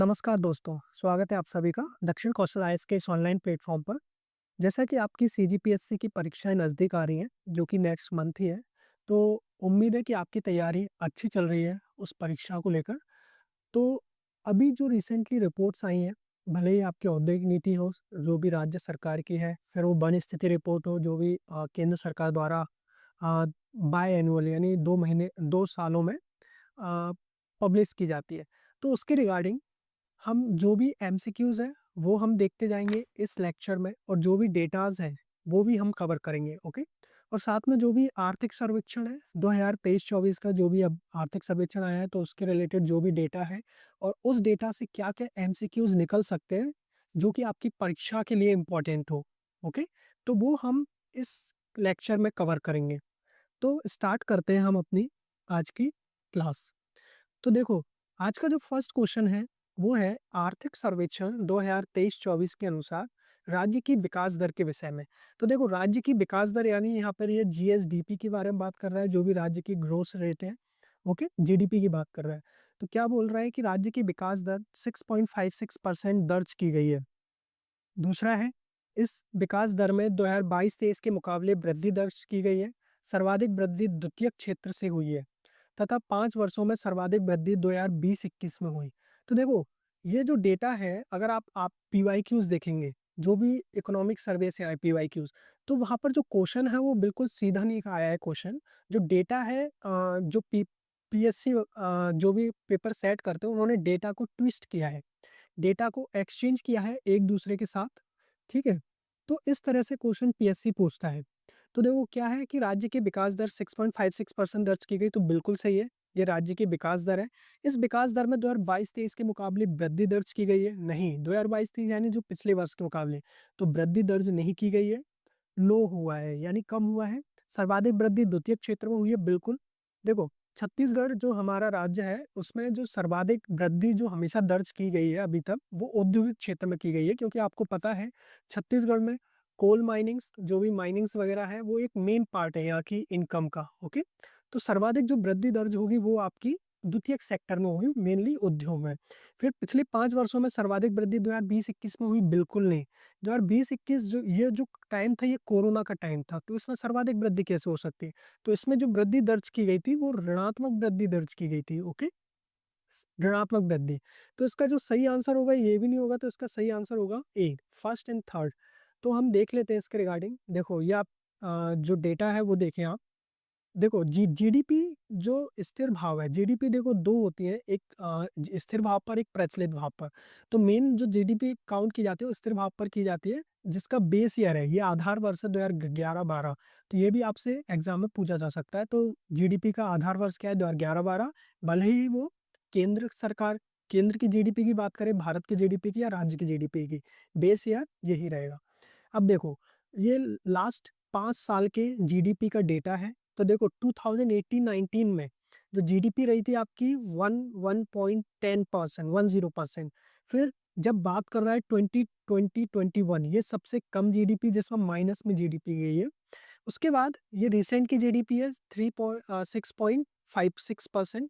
नमस्कार दोस्तों, स्वागत है आप सभी का दक्षिण कौशल आईएएस के इस ऑनलाइन प्लेटफॉर्म पर। जैसा कि आपकी सीजीपीएससी की परीक्षाएं नज़दीक आ रही हैं, जो कि नेक्स्ट मंथ ही है, तो उम्मीद है कि आपकी तैयारी अच्छी चल रही है उस परीक्षा को लेकर। तो अभी जो रिसेंटली रिपोर्ट्स आई हैं, भले ही आपकी औद्योगिक नीति हो, जो भी राज्य सरकार की है, फिर वो वन स्थिति रिपोर्ट हो, जो भी केंद्र सरकार द्वारा बाय एनुअल यानी 2 सालों में पब्लिश की जाती है। तो उसके रिगार्डिंग हम जो भी एमसीक्यूज़ हैं, वो हम देखते जाएँगे इस लेक्चर में और जो भी डेटाज़ हैं, वो भी हम कवर करेंगे, ओके? और साथ में जो भी आर्थिक सर्वेक्षण है, 2023-24 का जो भी अब आर्थिक सर्वेक्षण आया है, तो उसके रिलेटेड जो भी डेटा है और उस डेटा से क्या-क्या एमसीक्यूज़ निकल सकते हैं, जो कि आपकी परीक्षा के लिए इम्पोर्टेंट हो, ओके? तो वो हम इस लेक्चर में कवर करेंगे। तो स्टार्ट करते हैं हम अपनी आज की क्लास। तो देखो, आज का जो फर्स्ट क्वेश्चन है, वो है आर्थिक सर्वेक्षण 2023-24 के अनुसार राज्य की विकास दर के विषय में। तो देखो, राज्य की विकास दर यानी यहाँ पर ये जीएसडीपी के बारे में बात कर रहा है, जो भी राज्य की ग्रोथ रेट है, ओके? जीडीपी की बात कर रहा है। तो क्या बोल रहा है कि राज्य की विकास दर 6.56% दर्ज की गई है। दूसरा है, इस विकास दर में 2022-23 के मुकाबले वृद्धि दर्ज की गई है। सर्वाधिक वृद्धि द्वितीयक क्षेत्र से हुई है। तथा 5 वर्षों में सर्वाधिक वृद्धि 2020-21 में हुई। तो देखो, ये जो डेटा है, अगर आप पीवाईक्यूज़ देखेंगे, जो भी इकोनॉमिक सर्वे से आए पीवाईक्यूज़, तो वहाँ पर जो क्वेश्चन है वो बिल्कुल सीधा नहीं आया है क्वेश्चन। जो डेटा है जो पीएससी जो भी पेपर सेट करते हैं, उन्होंने डेटा को ट्विस्ट किया है। डेटा को एक्सचेंज किया है एक दूसरे के साथ, ठीक है? तो इस तरह से क्वेश्चन पीएससी पूछता है। तो देखो क्या है कि राज्य की विकास दर 6.56% दर्ज की गई, तो बिल्कुल सही है, ये राज्य की विकास दर है। इस विकास दर में 2022-23 के मुकाबले वृद्धि दर्ज की गई है? नहीं, 2022-23 यानी जो पिछले वर्ष के मुकाबले, तो वृद्धि दर्ज नहीं की गई है, लो हुआ है यानी कम हुआ है। सर्वाधिक वृद्धि द्वितीय क्षेत्र में हुई है, बिल्कुल। देखो, छत्तीसगढ़ जो हमारा राज्य है, उसमें जो सर्वाधिक वृद्धि जो हमेशा दर्ज की गई है अभी तक, वो औद्योगिक क्षेत्र में की गई है, क्योंकि आपको पता है छत्तीसगढ़ में कोल माइनिंग्स, जो भी माइनिंग्स वगैरह है, वो एक मेन पार्ट है यहाँ की इनकम का, ओके? तो सर्वाधिक जो वृद्धि दर्ज होगी, वो आपकी द्वितीयक सेक्टर में होगी, मेनली उद्योग में। फिर पिछले 5 वर्षों में सर्वाधिक वृद्धि 2020-21 में हुई? बिल्कुल नहीं। 2020-21 जो ये जो टाइम था, ये कोरोना का टाइम था, तो इसमें सर्वाधिक वृद्धि कैसे हो सकती है? तो इसमें जो वृद्धि दर्ज की गई थी, वो ऋणात्मक वृद्धि दर्ज की गई थी, ओके? ऋणात्मक वृद्धि। तो इसका जो सही आंसर होगा, ये भी नहीं होगा, तो इसका सही आंसर होगा ए, फर्स्ट एंड थर्ड। तो हम देख लेते हैं इसके रिगार्डिंग। देखो, ये आप जो डेटा है वो देखें आप। देखो, जीडीपी जो स्थिर भाव है, जीडीपी देखो 2 होती है, एक स्थिर भाव पर, एक प्रचलित भाव पर। तो मेन जो जीडीपी काउंट की जाती है, वो स्थिर भाव पर की जाती है, जिसका बेस ईयर है, ये आधार वर्ष है 2011-12। तो ये भी आपसे एग्जाम में पूछा जा सकता है। तो जीडीपी का आधार वर्ष क्या है? 2011-12। भले ही वो केंद्र सरकार, केंद्र की जीडीपी की बात करें, भारत की जीडीपी की या राज्य की जीडीपी की, बेस ईयर यही रहेगा। अब देखो, ये लास्ट 5 साल के जीडीपी का डेटा है। तो देखो, 2018-19 में जो जीडीपी रही थी आपकी 1.10%, 10%। फिर जब बात कर रहा है 2020-21, ये सबसे कम जीडीपी, जिसमें माइनस में जीडीपी गई है। उसके बाद ये रिसेंट की जीडीपी है 6.56%।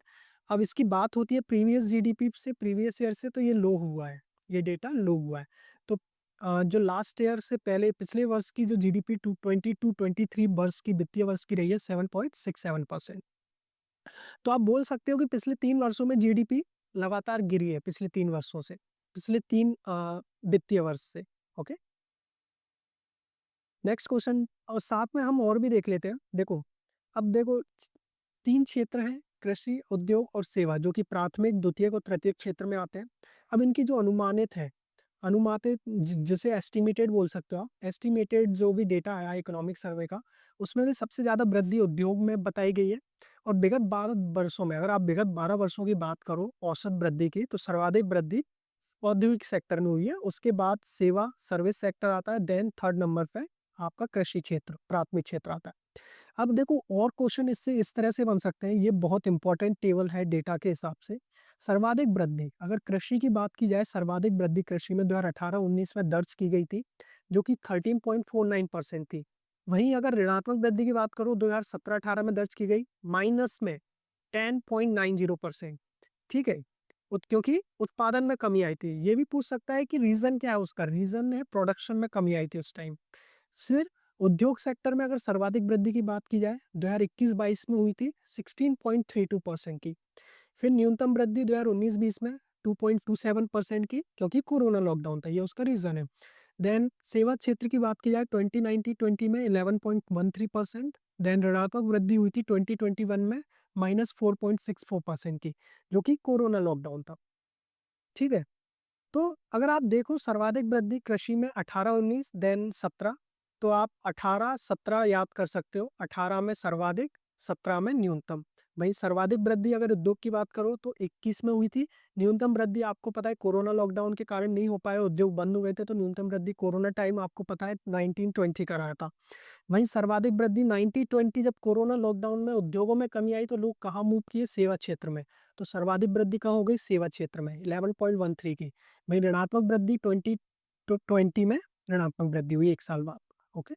अब इसकी बात होती है प्रीवियस जीडीपी से, प्रीवियस ईयर से, तो ये लो हुआ है, ये डेटा लो हुआ है। तो जो लास्ट ईयर से पहले पिछले वर्ष की जो जीडीपी 222-23 वर्ष की वित्तीय वर्ष की रही है 7.67%। तो आप बोल सकते हो कि पिछले 3 वर्षों में जीडीपी लगातार गिरी है, पिछले 3 वर्षों से, पिछले 3 वित्तीय वर्ष से, ओके? नेक्स्ट क्वेश्चन, और साथ में हम और भी देख लेते हैं। देखो, अब देखो 3 क्षेत्र हैं, कृषि, उद्योग और सेवा, जो कि प्राथमिक, द्वितीयक और तृतीयक क्षेत्र में आते हैं। अब इनकी जो अनुमानित है, अनुमानित जिसे एस्टिमेटेड बोल सकते हो आप, एस्टिमेटेड जो भी डेटा आया इकोनॉमिक सर्वे का, उसमें भी सबसे ज़्यादा वृद्धि उद्योग में बताई गई है। और विगत 12 वर्षों में, अगर आप विगत 12 वर्षों की बात करो औसत वृद्धि की, तो सर्वाधिक वृद्धि औद्योगिक सेक्टर में हुई है। उसके बाद सेवा, सर्विस सेक्टर आता है, देन थर्ड नंबर पे आपका कृषि क्षेत्र, प्राथमिक क्षेत्र आता है। अब देखो, और क्वेश्चन इससे इस तरह से बन सकते हैं, ये बहुत इंपॉर्टेंट टेबल है डेटा के हिसाब से। सर्वाधिक वृद्धि, अगर कृषि की बात की जाए, सर्वाधिक वृद्धि कृषि में 2018-19 में दर्ज की गई थी, जो कि 13.49% थी। वहीं अगर ऋणात्मक वृद्धि की बात करूं, 2017-18 में दर्ज की गई, माइनस में 10.90%, ठीक है? क्योंकि उत्पादन में कमी आई थी। ये भी पूछ सकता है कि रीजन क्या है उसका, रीजन है प्रोडक्शन में कमी आई थी उस टाइम। फिर उद्योग सेक्टर में अगर सर्वाधिक वृद्धि की बात की जाए 2021-22 में हुई थी 16.32% की। फिर न्यूनतम वृद्धि 2019-20 में 2.27% की, क्योंकि कोरोना लॉकडाउन था, ये उसका रीजन है। देन सेवा क्षेत्र की बात की जाए 2019-20 में 11.13%। देन ऋणात्मक वृद्धि हुई थी 2021 में -4.64% की, जो कि कोरोना लॉकडाउन था। ठीक है, तो अगर आप देखो सर्वाधिक वृद्धि कृषि में 18-19 देन 17, तो आप 18-17 याद कर सकते हो। 18 में सर्वाधिक, 17 में न्यूनतम। वहीं सर्वाधिक वृद्धि अगर उद्योग की बात करो तो 21 में हुई थी। न्यूनतम वृद्धि आपको पता है कोरोना लॉकडाउन के कारण नहीं हो पाया, उद्योग बंद हो गए थे, तो न्यूनतम वृद्धि कोरोना टाइम आपको पता है 1920 का रहा था। वहीं सर्वाधिक वृद्धि 1920, जब कोरोना लॉकडाउन में उद्योगों में कमी आई तो लोग कहाँ मूव किए, सेवा क्षेत्र में। तो सर्वाधिक वृद्धि कहाँ हो गई, सेवा क्षेत्र में 11.13 की। वहीं ऋणात्मक वृद्धि 2020 में ऋणात्मक वृद्धि हुई 1 साल बाद। ओके,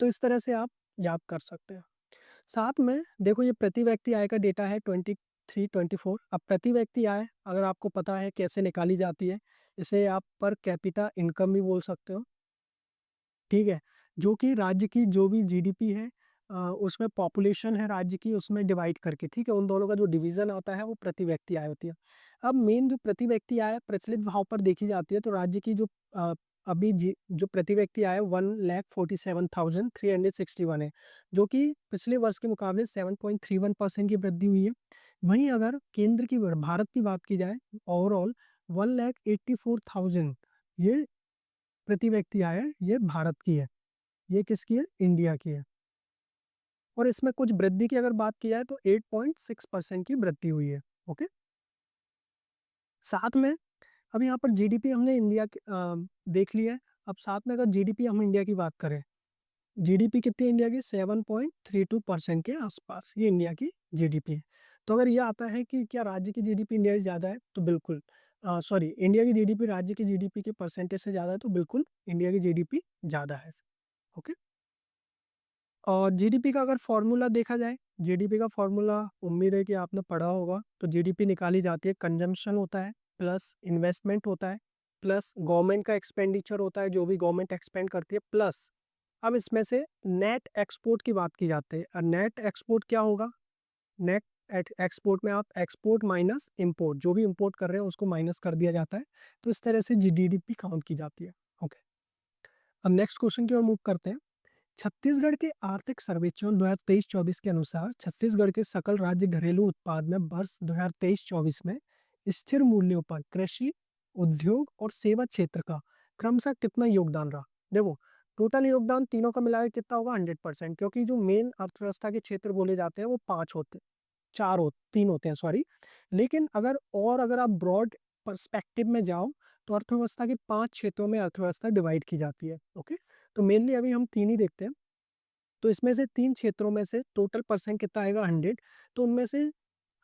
तो इस तरह से आप याद कर सकते हैं। साथ में देखो ये प्रति व्यक्ति आय का डेटा है 23-24। अब प्रति व्यक्ति आय अगर आपको पता है कैसे निकाली जाती है, इसे आप पर कैपिटा इनकम भी बोल सकते हो। ठीक है, जो कि राज्य की जो भी जीडीपी है उसमें पॉपुलेशन है राज्य की, उसमें डिवाइड करके, ठीक है, उन दोनों का जो डिवीजन होता है वो प्रति व्यक्ति आय होती है। अब मेन जो प्रति व्यक्ति आय प्रचलित भाव पर देखी जाती है, तो राज्य की जो अभी जो प्रति व्यक्ति आय 1,47,361 है, जो कि पिछले वर्ष के मुकाबले 7.31% की वृद्धि हुई है। वहीं अगर केंद्र की भारत की बात की जाए, ओवरऑल 1,84,000 ये प्रति व्यक्ति आय है, ये भारत की है। ये किसकी है, इंडिया की है। और इसमें कुछ वृद्धि की अगर बात की जाए तो 8.6% की वृद्धि हुई है। ओके, साथ में अब यहाँ पर जीडीपी हमने इंडिया की देख लिया है। अब साथ में अगर जीडीपी हम इंडिया की बात करें, जीडीपी कितनी है इंडिया की, 7.32% के आसपास ये इंडिया की जीडीपी है। तो अगर ये आता है कि क्या राज्य की जीडीपी इंडिया से ज़्यादा है, तो बिल्कुल, सॉरी, इंडिया की जीडीपी राज्य की जीडीपी के परसेंटेज से ज़्यादा है, तो बिल्कुल इंडिया की जीडीपी ज़्यादा है। ओके, और जीडीपी का अगर फॉर्मूला देखा जाए, जीडीपी का फॉर्मूला उम्मीद है कि आपने पढ़ा होगा। तो जीडीपी निकाली जाती है, कंजम्पशन होता है प्लस इन्वेस्टमेंट होता है प्लस गवर्नमेंट का एक्सपेंडिचर होता है, जो भी गवर्नमेंट एक्सपेंड करती है, प्लस अब इसमें से नेट एक्सपोर्ट की बात की जाती है। और नेट एक्सपोर्ट क्या होगा, नेट एक्सपोर्ट में आप एक्सपोर्ट माइनस इंपोर्ट, जो भी इंपोर्ट कर रहे हैं उसको माइनस कर दिया जाता है। तो इस तरह से जीडीपी काउंट की जाती है। ओके, अब नेक्स्ट क्वेश्चन की ओर मूव करते हैं। छत्तीसगढ़ के आर्थिक सर्वेक्षण 2023-24 के अनुसार छत्तीसगढ़ के सकल राज्य घरेलू उत्पाद में वर्ष 2023-24 में स्थिर मूल्यों पर कृषि, उद्योग और सेवा क्षेत्र का क्रमशः कितना योगदान रहा। देखो, टोटल योगदान तीनों का मिलाकर कितना होगा, 100%, क्योंकि जो मेन अर्थव्यवस्था के क्षेत्र बोले जाते हैं वो 5 होते, 3 होते हैं, सॉरी। लेकिन अगर आप ब्रॉड पर्सपेक्टिव में जाओ तो अर्थव्यवस्था के 5 क्षेत्रों में अर्थव्यवस्था डिवाइड की जाती है। ओके, तो मेनली अभी हम 3 ही देखते हैं। तो इसमें से 3 क्षेत्रों में से टोटल परसेंट कितना आएगा, 100। तो उनमें से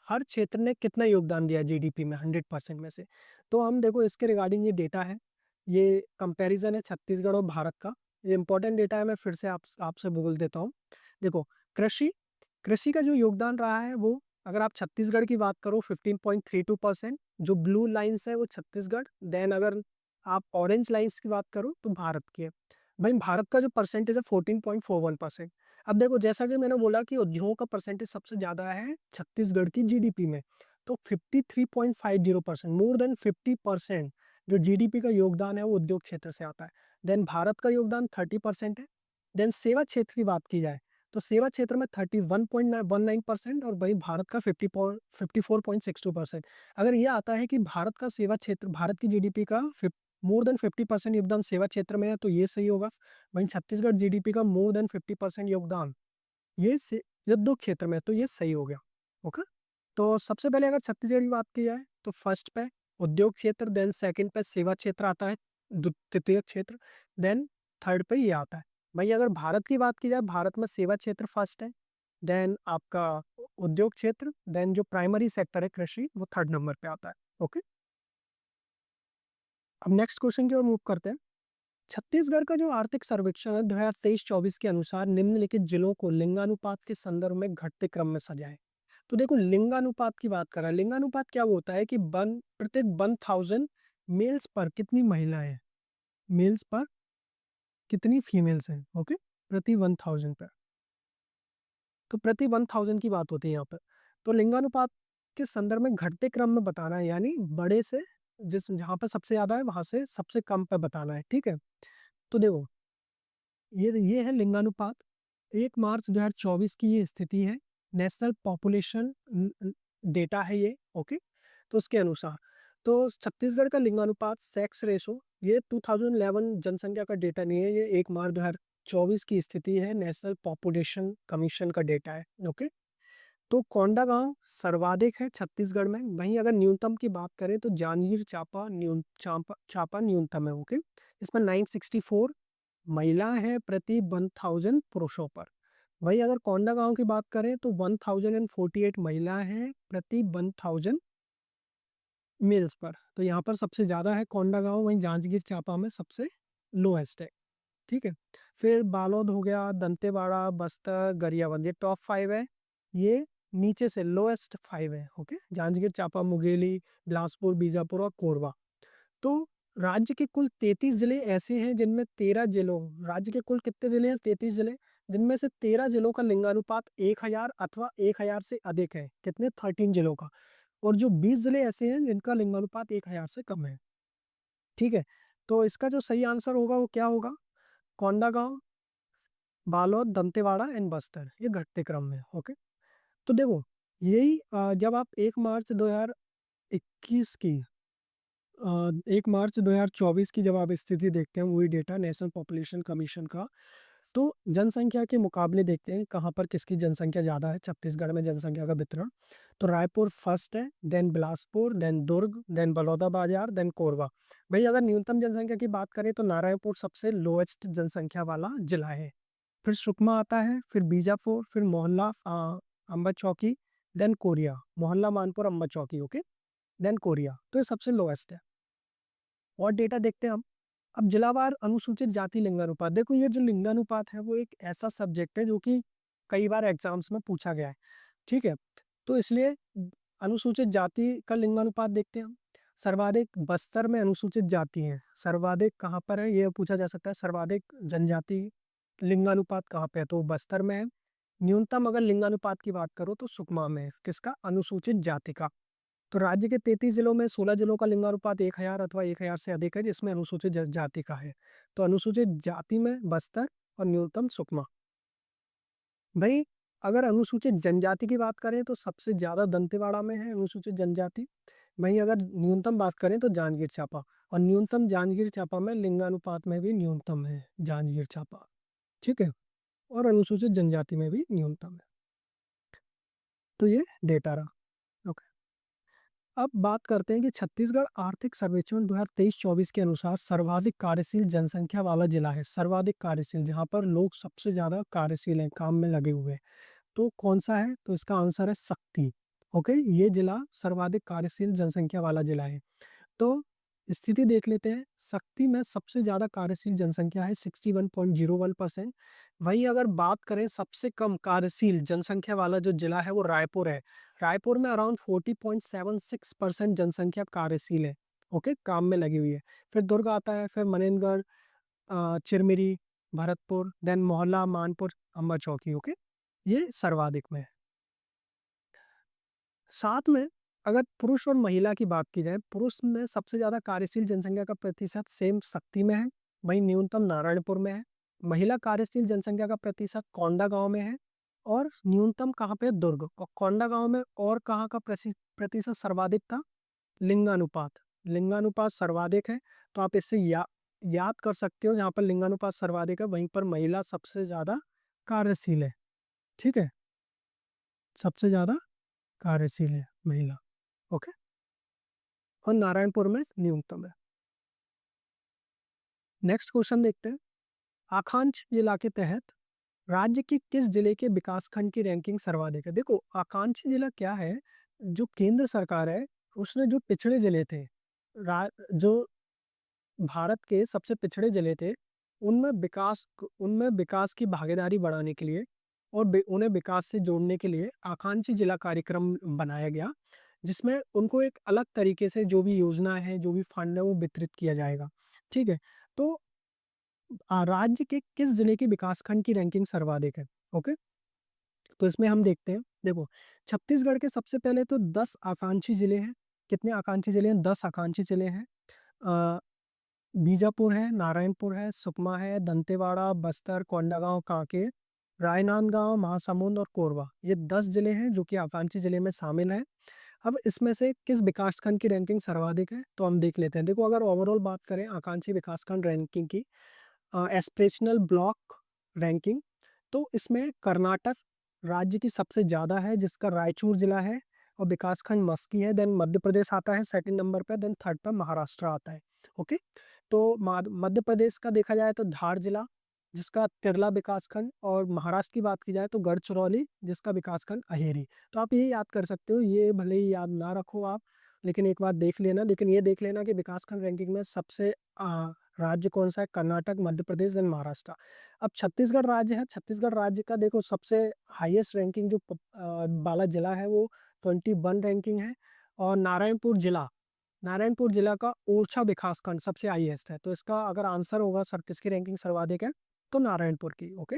हर क्षेत्र ने कितना योगदान दिया जीडीपी में 100% में से। तो हम देखो इसके रिगार्डिंग ये डेटा है, ये कंपैरिजन है छत्तीसगढ़ और भारत का। ये इंपॉर्टेंट डेटा है, मैं फिर से आपसे बोल देता हूँ। देखो, कृषि कृषि का जो योगदान रहा है वो, अगर आप छत्तीसगढ़ की बात करो 15.32%, जो ब्लू लाइन्स है वो छत्तीसगढ़। देन अगर आप ऑरेंज लाइन्स की बात करो तो भारत की है। भाई भारत का जो परसेंटेज है 14.41%। अब देखो, जैसा कि मैंने बोला कि उद्योगों का परसेंटेज सबसे ज़्यादा है छत्तीसगढ़ की जीडीपी में, तो 53.50%, मोर देन 50% जो जीडीपी का योगदान है वो उद्योग क्षेत्र से आता है। देन भारत का योगदान 30% है। देन सेवा क्षेत्र की बात की जाए तो सेवा क्षेत्र में 31.19% और वही भारत का 54.62%। अगर ये आता है कि भारत का सेवा क्षेत्र, भारत की जीडीपी का मोर देन 50% योगदान सेवा क्षेत्र में है, तो ये सही होगा। वहीं छत्तीसगढ़ जीडीपी का मोर देन 50% योगदान ये उद्योग क्षेत्र में है, तो ये सही हो गया। ओके, तो सबसे पहले अगर छत्तीसगढ़ की बात की जाए तो फर्स्ट पे उद्योग क्षेत्र, देन सेकंड पे सेवा क्षेत्र आता है, तृतीय क्षेत्र, देन थर्ड पे ये आता है। भाई अगर भारत की बात की जाए, भारत में सेवा क्षेत्र फर्स्ट है, देन आपका उद्योग क्षेत्र, देन जो प्राइमरी सेक्टर है कृषि वो थर्ड नंबर पे आता है। ओके, अब नेक्स्ट क्वेश्चन की ओर मूव करते हैं। छत्तीसगढ़ का जो आर्थिक सर्वेक्षण है 2023-24 के अनुसार निम्नलिखित जिलों को लिंगानुपात के संदर्भ में घटते क्रम में सजा है। तो देखो लिंगानुपात की बात कर रहा है। लिंगानुपात क्या होता है कि प्रत्येक 1000 मेल्स पर कितनी महिलाएं, मेल्स पर कितनी फीमेल्स हैं, ओके, प्रति 1000 पर। तो प्रति 1000 की बात होती है यहाँ पर। तो लिंगानुपात के संदर्भ में घटते क्रम में बताना है, यानी बड़े से जिस जहाँ पर सबसे ज्यादा है वहां से सबसे कम पर बताना है, ठीक है। तो देखो ये है लिंगानुपात। 1 मार्च 2024 की ये स्थिति है, नेशनल पॉपुलेशन डेटा है ये, ओके। तो उसके अनुसार तो छत्तीसगढ़ का लिंगानुपात सेक्स रेशो, ये 2011 जनसंख्या का डेटा नहीं है, ये 1 मार्च 2024 की स्थिति है, नेशनल पॉपुलेशन कमीशन का डेटा है, ओके। तो कोंडागांव सर्वाधिक है छत्तीसगढ़ में। वहीं अगर न्यूनतम की बात करें तो जांजगीर चांपा न्यूनतम है, ओके। इसमें 964 महिलाएं हैं प्रति 1000 पुरुषों पर। वही अगर कोंडागांव की बात करें तो 1048 महिलाएं हैं प्रति 1000 मेल्स पर। तो यहाँ पर सबसे ज्यादा है कोंडागांव, वहीं जांजगीर चांपा में सबसे लोएस्ट है, ठीक है। फिर बालोद हो गया, दंतेवाड़ा, बस्तर, गरियाबंद, ये टॉप 5 है। ये नीचे से लोएस्ट 5 है, ओके। जांजगीर चांपा, मुंगेली, बिलासपुर, बीजापुर और कोरबा। तो राज्य के कुल 33 जिले ऐसे हैं जिनमें 13 जिलों, राज्य के कुल कितने जिले हैं, 33 जिले, जिनमें से 13 जिलों का लिंगानुपात 1000 अथवा 1000 से अधिक है। कितने, 13 जिलों का। और जो 20 जिले ऐसे हैं जिनका लिंगानुपात 1000 से कम है, ठीक है। तो इसका जो सही आंसर होगा वो क्या होगा, कोंडागांव, बालोद, दंतेवाड़ा एंड बस्तर, ये घटते क्रम में, ओके। तो देखो यही जब आप 1 मार्च 2021 की 1 मार्च 2024 की जब आप स्थिति देखते हैं, वही डेटा नेशनल पॉपुलेशन कमीशन का, तो जनसंख्या के मुकाबले देखते हैं कहाँ पर किसकी जनसंख्या ज़्यादा है छत्तीसगढ़ में, जनसंख्या का वितरण। तो रायपुर फर्स्ट है, देन बिलासपुर, देन दुर्ग, देन बलौदाबाजार, देन कोरबा। भाई अगर न्यूनतम जनसंख्या की बात करें तो नारायणपुर सबसे लोएस्ट जनसंख्या वाला जिला है। फिर सुकमा आता है, फिर बीजापुर, फिर मोहल्ला अम्बा चौकी, देन कोरिया, मोहल्ला मानपुर अम्बा चौकी, ओके, देन कोरिया। तो ये सबसे लोएस्ट है। और डेटा देखते हैं हम। अब जिलावार अनुसूचित जाति लिंगानुपात, देखो ये जो लिंगानुपात है वो एक ऐसा सब्जेक्ट है जो कि कई बार एग्जाम्स में पूछा गया है, ठीक है। तो इसलिए अनुसूचित जाति का लिंगानुपात देखते हैं हम। सर्वाधिक बस्तर में अनुसूचित जाति है, सर्वाधिक कहाँ पर है ये पूछा जा सकता है, सर्वाधिक जनजाति लिंगानुपात कहाँ पे है, तो बस्तर में है। न्यूनतम अगर लिंगानुपात की बात करो तो सुकमा में है, किसका, अनुसूचित जाति का। तो राज्य के 33 जिलों में 16 जिलों का लिंगानुपात 1000 अथवा 1000 से अधिक है, जिसमें अनुसूचित जाति का है। तो अनुसूचित जाति में बस्तर और न्यूनतम सुकमा। भाई अगर अनुसूचित जनजाति की बात करें तो सबसे ज्यादा दंतेवाड़ा में है अनुसूचित जनजाति। वहीं अगर न्यूनतम बात करें तो जांजगीर चांपा, और न्यूनतम जांजगीर चांपा में, लिंगानुपात में भी न्यूनतम है जांजगीर चांपा, ठीक है। और अनुसूचित जनजाति में भी न्यूनतम है। तो ये डेटा रहा, ओके। अब बात करते हैं कि छत्तीसगढ़ आर्थिक सर्वेक्षण 2023-24 के अनुसार सर्वाधिक कार्यशील जनसंख्या वाला जिला है। सर्वाधिक कार्यशील, जहां पर लोग सबसे ज्यादा कार्यशील हैं, काम में लगे हुए हैं, तो कौन सा है, तो इसका आंसर है शक्ति, ओके। ये जिला सर्वाधिक कार्यशील जनसंख्या वाला जिला है। तो स्थिति देख लेते हैं। शक्ति में सबसे ज्यादा कार्यशील जनसंख्या है 61.01%। वहीं अगर बात करें सबसे कम कार्यशील जनसंख्या वाला जो जिला है वो रायपुर है। रायपुर में अराउंड 40.76% जनसंख्या कार्यशील है, ओके, काम में लगी हुई है। फिर दुर्ग आता है, फिर मनेन्द्रगढ़, चिरमिरी, भरतपुर, देन मोहल्ला मानपुर अम्बा चौकी, ओके। ये सर्वाधिक में है। साथ में अगर पुरुष और महिला की बात की जाए, पुरुष में सबसे ज्यादा कार्यशील जनसंख्या का प्रतिशत सेम शक्ति में है, वहीं न्यूनतम नारायणपुर में है। महिला कार्यशील जनसंख्या का प्रतिशत कोंडागांव में है, और न्यूनतम कहाँ पे है? दुर्ग। और कोंडागांव में और कहाँ का प्रतिशत सर्वाधिक था? लिंगानुपात, लिंगानुपात सर्वाधिक है। तो आप इससे याद कर सकते हो, जहाँ पर लिंगानुपात सर्वाधिक है वहीं पर महिला सबसे ज्यादा कार्यशील है, ठीक है, सबसे ज्यादा कार्यशील है महिला, ओके। और नारायणपुर में न्यूनतम है। नेक्स्ट क्वेश्चन देखते हैं। आकांक्ष जिला के तहत राज्य के किस जिले के विकासखंड की रैंकिंग सर्वाधिक है? देखो आकांक्षी जिला क्या है, जो केंद्र सरकार है उसने जो पिछड़े जिले थे, जो भारत के सबसे पिछड़े जिले थे, उनमें विकास की भागीदारी बढ़ाने के लिए और उन्हें विकास से जोड़ने के लिए आकांक्षी जिला कार्यक्रम बनाया गया, जिसमें उनको एक अलग तरीके से जो भी योजना है, जो भी फंड है, वो वितरित किया जाएगा। ठीक है। तो राज्य के किस जिले की विकासखंड की रैंकिंग सर्वाधिक है? ओके। तो इसमें हम देखते हैं, देखो, छत्तीसगढ़ के सबसे पहले तो 10 आकांक्षी जिले हैं। कितने आकांक्षी जिले हैं? 10 आकांक्षी जिले हैं। अ, बीजापुर है, नारायणपुर है, सुकमा है, दंतेवाड़ा, बस्तर, कोंडागांव, कांकेर, राजनांदगांव, महासमुंद और कोरबा। ये 10 जिले हैं जो कि आकांक्षी जिले में शामिल हैं। अब इसमें से किस विकासखंड की रैंकिंग सर्वाधिक है, तो हम देख लेते हैं। देखो, अगर ओवरऑल बात करें आकांक्षी विकासखंड रैंकिंग की, एस्पिरेशनल ब्लॉक रैंकिंग, तो इसमें कर्नाटक राज्य की सबसे ज़्यादा है, जिसका रायचूर जिला है, और विकासखंड मस्की है। देन मध्य प्रदेश आता है सेकंड नंबर पर, देन थर्ड पर महाराष्ट्र आता है। ओके। तो मध्य प्रदेश का देखा जाए तो धार जिला, जिसका तिरला विकासखंड, और महाराष्ट्र की बात की जाए तो गढ़चिरौली, जिसका विकासखंड अहेरी। तो आप ये याद कर सकते हो, ये भले ही याद ना रखो आप, लेकिन एक बार देख लेना। लेकिन ये देख लेना कि विकासखंड रैंकिंग में सबसे राज्य कौन सा है? कर्नाटक, मध्य प्रदेश, देन महाराष्ट्र। अब छत्तीसगढ़ राज्य है। छत्तीसगढ़ राज्य का देखो सबसे हाईएस्ट रैंकिंग जो वाला जिला है वो 21 रैंकिंग है। और नारायणपुर जिला का ओरछा विकासखंड सबसे हाईएस्ट है। तो इसका अगर आंसर होगा सर किसकी रैंकिंग सर्वाधिक है, तो नारायणपुर की। ओके।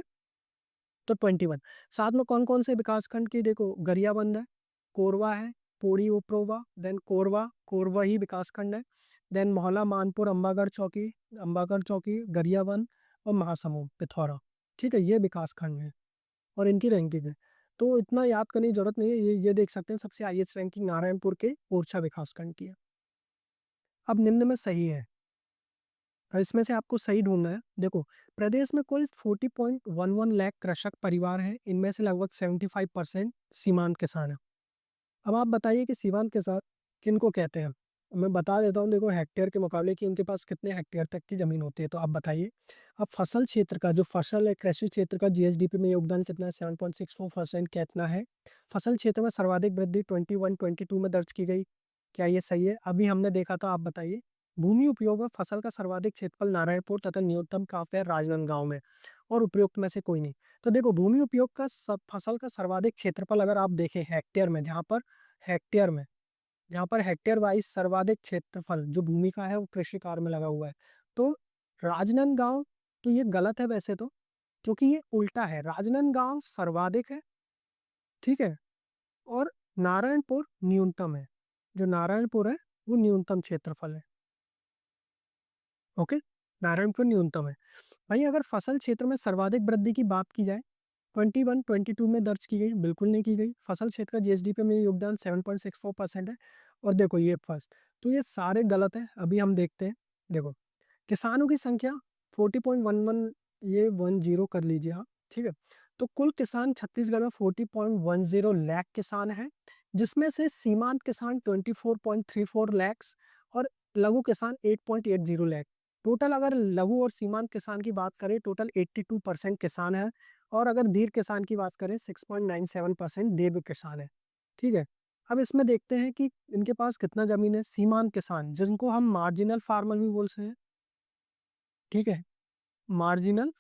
तो 21। साथ में कौन कौन से विकासखंड की, देखो, गरियाबंद है, कोरबा है, पोड़ी उपरोबा, देन कोरबा ही विकासखंड है, देन मोहला, मानपुर, अंबागढ़ चौकी, गरियाबंद और महासमुंद, पिथौरा। ठीक है, ये विकासखंड है और इनकी रैंकिंग है। तो इतना याद करने की जरूरत नहीं है, ये देख सकते हैं सबसे हाईएस्ट रैंकिंग नारायणपुर के ओरछा विकासखंड की है। अब निम्न में सही है, और इसमें से आपको सही ढूंढना है। देखो, प्रदेश में कुल 40.11 लाख कृषक परिवार हैं। इनमें से लगभग 75% सीमांत किसान है। अब आप बताइए कि सीमांत किसान किनको कहते हैं? मैं बता देता हूँ, देखो, हेक्टेयर के मुकाबले कि उनके पास कितने हेक्टेयर तक की जमीन होती है, तो आप बताइए। अब फसल क्षेत्र का, जो फसल है, कृषि क्षेत्र का जीएसडीपी में योगदान कितना है? 7.64% कितना है? फसल क्षेत्र में सर्वाधिक वृद्धि 21-22 में दर्ज की गई। क्या ये सही है? अभी हमने देखा था, आप बताइए। भूमि उपयोग में फसल का सर्वाधिक क्षेत्रफल नारायणपुर तथा न्यूनतम कहाँ पे है? राजनांदगांव में। और उपयुक्त में से कोई नहीं। तो देखो, भूमि उपयोग का फसल का सर्वाधिक क्षेत्रफल अगर आप देखें हेक्टेयर में, हेक्टेयर में जहाँ पर हेक्टेयर वाइज सर्वाधिक क्षेत्रफल जो भूमि का है वो कृषि कार्य में लगा हुआ है, तो राजनांदगांव, तो ये गलत है वैसे तो, क्योंकि ये उल्टा है। राजनांदगांव सर्वाधिक है, ठीक है, और नारायणपुर न्यूनतम है। जो नारायणपुर है वो न्यूनतम क्षेत्रफल है। ओके। नारायणपुर न्यूनतम है। भाई, अगर फसल क्षेत्र में सर्वाधिक वृद्धि की बात की जाए, 21-22 में दर्ज की गई? बिल्कुल नहीं की गई। फसल क्षेत्र का जीएसडीपी में योगदान 7.64% है। और देखो, ये फर्स्ट, तो ये सारे गलत है। अभी हम देखते हैं। देखो, किसानों की संख्या 40.11, ये 10 कर लीजिए आप। ठीक है। तो कुल किसान छत्तीसगढ़ में 40.10 लाख किसान हैं, जिसमें से सीमांत किसान 24.34 लाख और लघु किसान 8.80 लाख। टोटल अगर लघु और सीमांत किसान की बात करें, टोटल 82% किसान है। और अगर दीर्घ किसान की बात करें, 6.97% दीर्घ किसान है। ठीक है। अब इसमें देखते हैं कि इनके पास कितना जमीन है। सीमांत किसान, जिनको हम मार्जिनल फार्मर भी बोलते हैं, ठीक है, मार्जिनल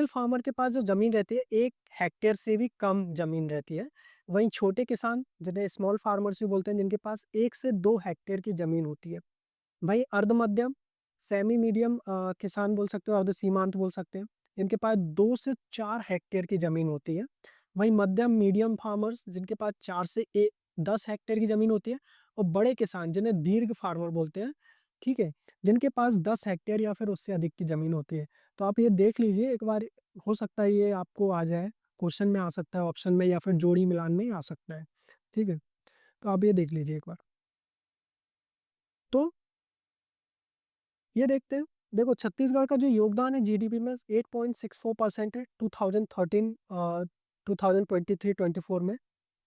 फार्मर के पास जो जमीन रहती है 1 हेक्टेयर से भी कम जमीन रहती है। वहीं छोटे किसान, जिन्हें स्मॉल फार्मर्स भी बोलते हैं, जिनके पास 1 से 2 हेक्टेयर की जमीन होती है। भाई, अर्ध मध्यम, सेमी मीडियम किसान बोल सकते हो, अर्ध सीमांत बोल सकते हैं, इनके पास 2 से 4 हेक्टेयर की जमीन होती है। वहीं मध्यम मीडियम फार्मर्स, जिनके पास 4 से 10 हेक्टेयर की जमीन होती है। और बड़े किसान, जिन्हें दीर्घ फार्मर बोलते हैं, ठीक है, जिनके पास 10 हेक्टेयर या फिर उससे अधिक की जमीन होती है। तो आप ये देख लीजिए एक बार, हो सकता है ये आपको आ जाए, क्वेश्चन में आ सकता है, ऑप्शन में, या फिर जोड़ी मिलान में आ सकता है। ठीक है। तो आप ये देख लीजिए एक बार। तो ये देखते हैं। देखो, छत्तीसगढ़ का जो योगदान है जीडीपी में 8.64% है 2013 2023-24 में।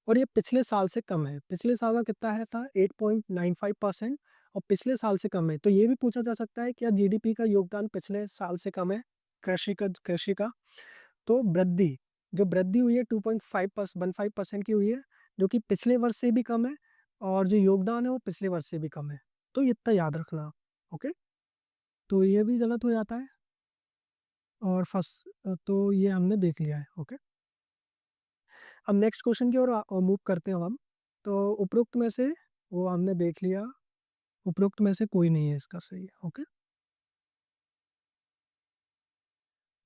और ये पिछले साल से कम है। पिछले साल का कितना है था? 8.95%। और पिछले साल से कम है। तो ये भी पूछा जा सकता है क्या जीडीपी का योगदान पिछले साल से कम है कृषि का? तो जो वृद्धि हुई है 2.15% की हुई है, जो कि पिछले वर्ष से भी कम है। और जो योगदान है वो पिछले वर्ष से भी कम है। तो इतना याद रखना। ओके। तो ये भी गलत हो जाता है। और तो ये हमने देख लिया है। ओके। अब नेक्स्ट क्वेश्चन की ओर मूव करते हैं हम। तो उपरोक्त में से वो हमने देख लिया, उपरोक्त में से कोई नहीं है इसका सही है। ओके,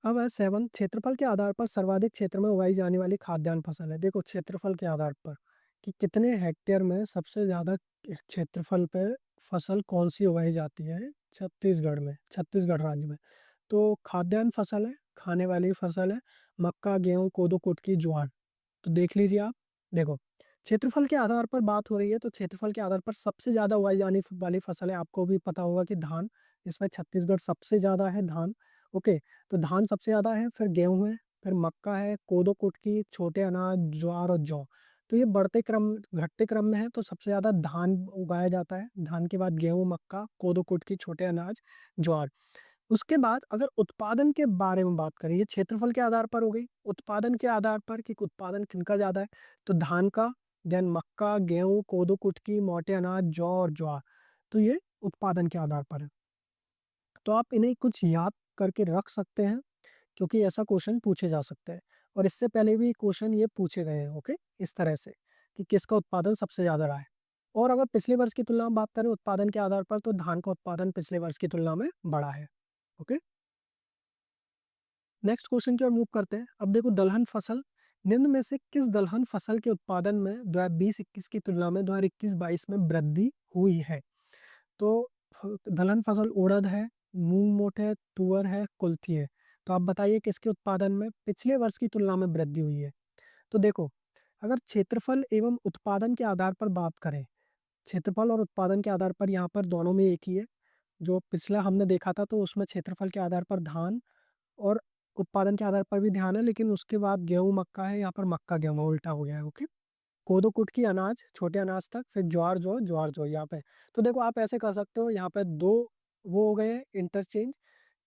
अब है 7, क्षेत्रफल के आधार पर सर्वाधिक क्षेत्र में उगाई जाने वाली खाद्यान्न फसल है। देखो क्षेत्रफल के आधार पर कि कितने हेक्टेयर में सबसे ज़्यादा क्षेत्रफल पे फसल कौन सी उगाई जाती है छत्तीसगढ़ में, छत्तीसगढ़ राज्य में। तो खाद्यान्न फसल है, खाने वाली फसल है, मक्का, गेहूँ, कोदो, कुटकी, ज्वार। तो देख लीजिए आप। देखो क्षेत्रफल के आधार पर बात हो रही है, तो क्षेत्रफल के आधार पर सबसे ज़्यादा उगाई जाने वाली फसल है, आपको भी पता होगा कि धान। इसमें छत्तीसगढ़ सबसे ज़्यादा है धान। ओके, तो धान सबसे ज़्यादा है, फिर गेहूँ है, फिर मक्का है, कोदो कुटकी, छोटे अनाज, ज्वार और जौ। तो ये बढ़ते क्रम घटते क्रम में है, तो सबसे ज़्यादा धान उगाया जाता है, धान के बाद गेहूँ, मक्का, कोदो कुटकी, छोटे अनाज, ज्वार। उसके बाद अगर उत्पादन के बारे में बात करें, ये क्षेत्रफल के आधार पर हो गई। उत्पादन के आधार पर कि उत्पादन किनका ज़्यादा है, तो धान का, देन मक्का, गेहूँ, कोदो कुटकी, मोटे अनाज, जौ और ज्वार। तो ये उत्पादन के आधार पर है। तो आप इन्हें कुछ याद करके रख सकते हैं, क्योंकि ऐसा क्वेश्चन पूछे जा सकते हैं। और इससे पहले भी क्वेश्चन ये पूछे गए हैं। ओके, इस तरह से कि किसका उत्पादन सबसे ज़्यादा रहा है। और अगर पिछले वर्ष की तुलना में बात करें उत्पादन के आधार पर, तो धान का उत्पादन पिछले वर्ष की तुलना में बढ़ा है। ओके, नेक्स्ट क्वेश्चन की ओर मूव करते हैं। अब देखो दलहन फसल, निम्न में से किस दलहन फसल के उत्पादन में 2020-21 की तुलना में 2021-22 में वृद्धि हुई है। तो दलहन फसल उड़द है, मूंग मोट है, तुअर है, कुल्थी है। तो आप बताइए किसके उत्पादन में पिछले वर्ष की तुलना में वृद्धि हुई है। तो देखो अगर क्षेत्रफल एवं उत्पादन के आधार पर बात करें, क्षेत्रफल और उत्पादन के आधार पर यहाँ पर दोनों में एक ही है। जो पिछला हमने देखा था तो उसमें क्षेत्रफल के आधार पर धान और उत्पादन के आधार पर भी ध्यान है, लेकिन उसके बाद गेहूँ मक्का है, यहाँ पर मक्का गेहूँ उल्टा हो गया है। ओके, कोदो कुटकी अनाज, छोटे अनाज तक, फिर ज्वार जो यहाँ पे। तो देखो आप ऐसे कर सकते हो, यहाँ पे दो वो हो गए इंटरचेंज,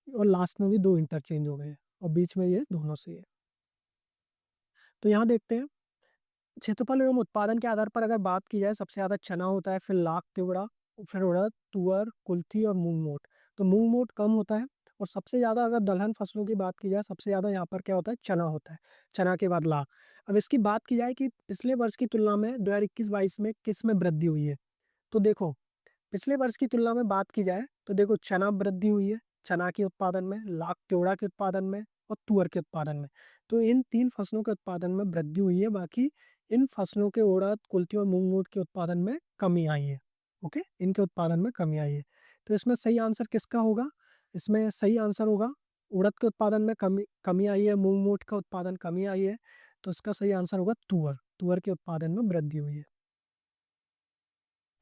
और लास्ट में भी दो इंटरचेंज हो गए, और बीच में ये दोनों से है। तो यहाँ देखते हैं क्षेत्रफल एवं उत्पादन के आधार पर अगर बात की जाए, सबसे ज्यादा चना होता है, फिर लाख तिवड़ा, फिर उड़द, तुअर, कुल्थी और मूंग मोट। तो मूंग मोट कम होता है। और सबसे ज्यादा अगर दलहन फसलों की बात की जाए, सबसे ज्यादा यहाँ पर क्या होता है, चना होता है। चना के बाद लाख। अब इसकी बात की जाए कि पिछले वर्ष की तुलना में 2021-22 में किस में वृद्धि हुई है। तो देखो पिछले वर्ष की तुलना में बात की जाए, तो देखो चना वृद्धि हुई है, चना के उत्पादन में, लाख तिवड़ा के उत्पादन में और तुअर के उत्पादन में। तो इन तीन फसलों के उत्पादन में वृद्धि हुई है, बाकी इन फसलों के उड़द, कुल्थी और मूंग मोट के उत्पादन में कमी आई है। ओके, इनके उत्पादन में कमी आई है। तो इसमें सही आंसर किसका होगा, इसमें सही आंसर होगा उड़द के उत्पादन में कमी कमी आई है, मूंग मोट का उत्पादन कमी आई है। तो इसका सही आंसर होगा तुअर, तुअर के उत्पादन में वृद्धि हुई है।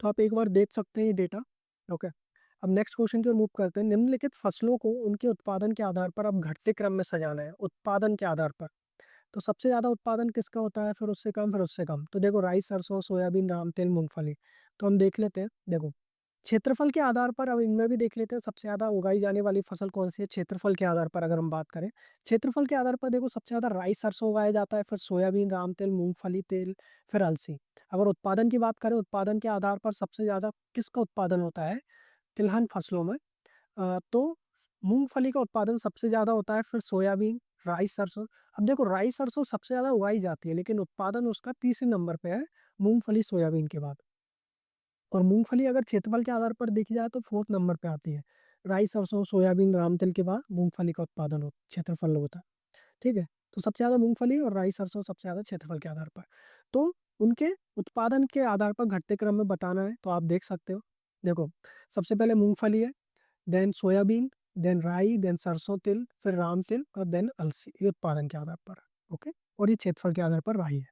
तो आप एक बार देख सकते हैं ये डेटा। ओके, अब नेक्स्ट क्वेश्चन की ओर मूव करते हैं। निम्नलिखित फसलों को उनके उत्पादन के आधार पर अब घटते क्रम में सजाना है, उत्पादन के आधार पर। तो सबसे ज्यादा उत्पादन किसका होता है, फिर उससे कम, फिर उससे कम। तो देखो राई, सरसों, सोयाबीन, राम तेल, मूंगफली। तो हम देख लेते हैं। देखो क्षेत्रफल के आधार पर अब इनमें भी देख लेते हैं सबसे ज्यादा उगाई जाने वाली फसल कौन सी है। क्षेत्रफल के आधार पर अगर हम बात करें, क्षेत्रफल के आधार पर देखो सबसे ज्यादा राई, सरसों उगाया जाता है, फिर सोयाबीन, राम तेल, मूंगफली तेल, फिर अलसी। अगर उत्पादन की बात करें, उत्पादन के आधार पर सबसे ज्यादा किसका उत्पादन होता है तिलहन फसलों में, तो मूंगफली का उत्पादन सबसे ज्यादा होता है, फिर सोयाबीन, राई, सरसों। अब देखो राई, सरसों सबसे ज्यादा उगाई जाती है, लेकिन उत्पादन उसका तीसरे नंबर पे है, मूंगफली, सोयाबीन के बाद। और मूंगफली अगर क्षेत्रफल के आधार पर देखी जाए तो फोर्थ नंबर पे आती है। राई, सरसों, सोयाबीन, राम तिल के बाद मूंगफली का उत्पादन हो क्षेत्रफल होता है। ठीक है, तो सबसे ज्यादा मूंगफली और राई, सरसों सबसे ज्यादा क्षेत्रफल के आधार पर। तो उनके उत्पादन के आधार पर घटते क्रम में बताना है, तो आप देख सकते हो। देखो सबसे पहले मूंगफली है, देन सोयाबीन, देन राई, देन सरसों तिल, फिर राम तिल और देन अलसी। ये उत्पादन के आधार पर है। ओके, और ये क्षेत्रफल के आधार पर राई है।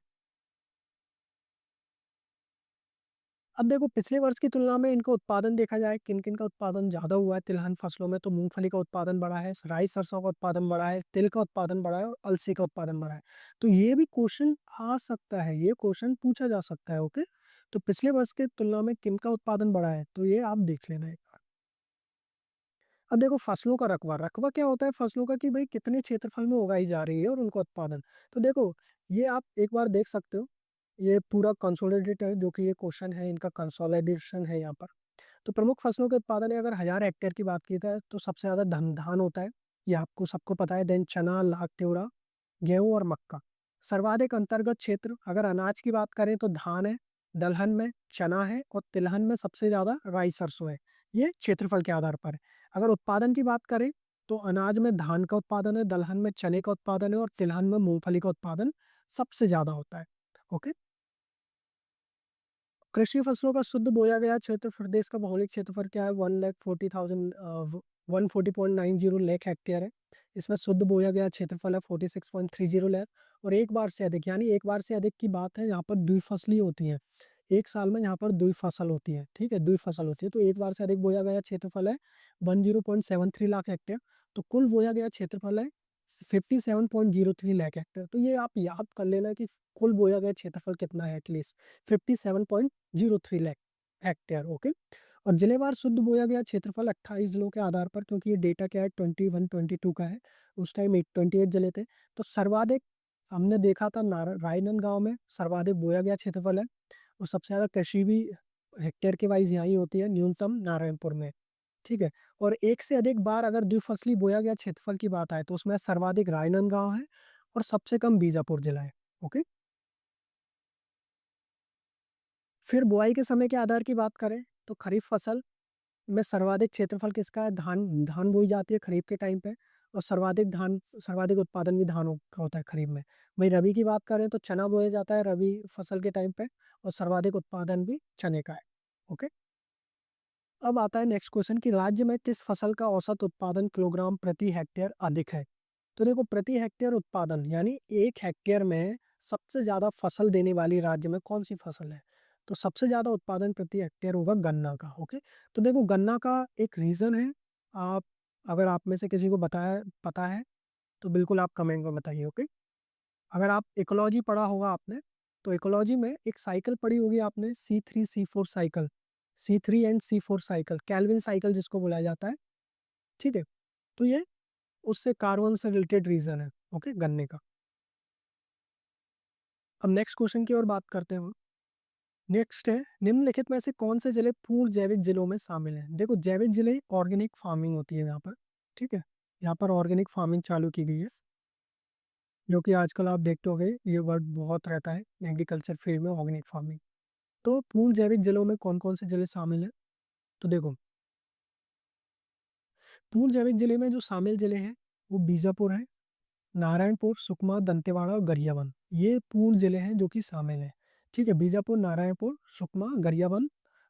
अब देखो पिछले वर्ष की तुलना में इनका उत्पादन देखा जाए, किन किन का उत्पादन ज्यादा हुआ है तिलहन फसलों में, तो मूंगफली का उत्पादन बढ़ा है, राई सरसों का उत्पादन बढ़ा है, तिल का उत्पादन बढ़ा है और अलसी का उत्पादन बढ़ा है। तो ये भी क्वेश्चन आ सकता है, ये क्वेश्चन पूछा जा सकता है। ओके, तो पिछले वर्ष की तुलना में किन का उत्पादन बढ़ा है, तो ये आप देख लेना एक बार। अब देखो फसलों का रकबा, रकबा क्या होता है फसलों का, कि भाई कितने क्षेत्रफल में उगाई जा रही है और उनका उत्पादन। तो देखो ये आप एक बार देख सकते हो, ये पूरा कंसोलिडेट है, जो कि ये क्वेश्चन है इनका कंसोलिडेशन है यहाँ पर। तो प्रमुख फसलों के उत्पादन है, अगर 1000 हेक्टेयर की बात की जाए तो सबसे ज्यादा धान होता है, ये आपको सबको पता है। देन चना, लाख, तिवड़ा, गेहूं और मक्का। सर्वाधिक अंतर्गत क्षेत्र अगर अनाज की बात करें तो धान है, दलहन में चना है और तिलहन में सबसे ज़्यादा राई सरसों है। ये क्षेत्रफल के आधार पर है। अगर उत्पादन की बात करें तो अनाज में धान का उत्पादन है, दलहन में चने का उत्पादन है और तिलहन में मूँगफली का उत्पादन सबसे ज़्यादा होता है। ओके? कृषि फसलों का शुद्ध बोया गया क्षेत्र प्रदेश का भौगोलिक क्षेत्रफल क्या है? 1,40,000 140.90 लाख हेक्टेयर है। इसमें शुद्ध बोया गया क्षेत्रफल है 46.30 लाख और एक बार से अधिक यानी एक बार से अधिक की बात है यहाँ पर द्विफसली होती है। एक साल में यहाँ पर द्विफसल होती है, ठीक है? द्विफसल होती है तो एक बार से अधिक बोया गया क्षेत्रफल है 10.73 लाख हेक्टेयर। तो कुल बोया गया क्षेत्रफल है 57.03 लाख हेक्टेयर। तो ये आप याद कर लेना कि कुल बोया गया क्षेत्रफल कितना है एटलीस्ट 57.03 लाख हेक्टेयर। ओके, और जिलेवार शुद्ध बोया गया क्षेत्रफल 28 जिलों के आधार पर, क्योंकि ये डेटा क्या है 21-22 का है, उस टाइम 28 जिले थे। तो सर्वाधिक हमने देखा था राजनांदगांव में सर्वाधिक बोया गया क्षेत्रफल है और सबसे ज़्यादा कृषि भी हेक्टेयर के वाइज यहाँ ही होती है, न्यूनतम नारायणपुर में। ठीक है, और एक से अधिक बार अगर द्विफसली बोया गया क्षेत्रफल की बात आए तो उसमें सर्वाधिक राजनांदगांव है और सबसे कम बीजापुर जिला है। ओके, फिर बुआई के समय के आधार की बात करें तो खरीफ फसल में सर्वाधिक क्षेत्रफल किसका है? धान धान बोई जाती है खरीफ के टाइम पे और सर्वाधिक उत्पादन भी धानों का होता है खरीफ में। वहीं रबी की बात करें तो चना बोया जाता है रबी फसल के टाइम पे और सर्वाधिक उत्पादन भी चने का है। ओके, अब आता है नेक्स्ट क्वेश्चन कि राज्य में किस फसल का औसत उत्पादन किलोग्राम प्रति हेक्टेयर अधिक है? तो देखो, प्रति हेक्टेयर उत्पादन यानी एक हेक्टेयर में सबसे ज्यादा फसल देने वाली राज्य में कौन सी फसल है? तो सबसे ज्यादा उत्पादन प्रति हेक्टेयर होगा गन्ना का। ओके, तो देखो गन्ना का एक रीजन है। आप अगर आप में से किसी को बताया पता है तो बिल्कुल आप कमेंट में बताइए। ओके, अगर आप इकोलॉजी पढ़ा होगा आपने तो इकोलॉजी में एक साइकिल पढ़ी होगी आपने, C3 C4 cycle, C3 and C4 cycle, Calvin cycle जिसको बोला जाता है। ठीक है, तो ये उससे कार्बन से रिलेटेड रीजन है। ओके, गन्ने का। अब नेक्स्ट क्वेश्चन की ओर बात करते हैं। नेक्स्ट है, निम्नलिखित में से कौन से जिले पूर्ण जैविक जिलों में शामिल हैं? देखो, जैविक जिले ऑर्गेनिक फार्मिंग होती है यहाँ पर। ठीक है, यहाँ पर ऑर्गेनिक फार्मिंग चालू की गई है, जो कि आजकल आप देखते होंगे ये वर्ड बहुत रहता है एग्रीकल्चर फील्ड में, ऑर्गेनिक फार्मिंग। तो पूर्ण जैविक जिलों में कौन कौन से जिले शामिल हैं? तो देखो, पूर्ण जैविक जिले में जो शामिल जिले हैं वो बीजापुर है, नारायणपुर, सुकमा, दंतेवाड़ा और गरियाबंद। ये पूर्ण जिले हैं जो कि शामिल हैं। ठीक है, बीजापुर, नारायणपुर, सुकमा, गरियाबंद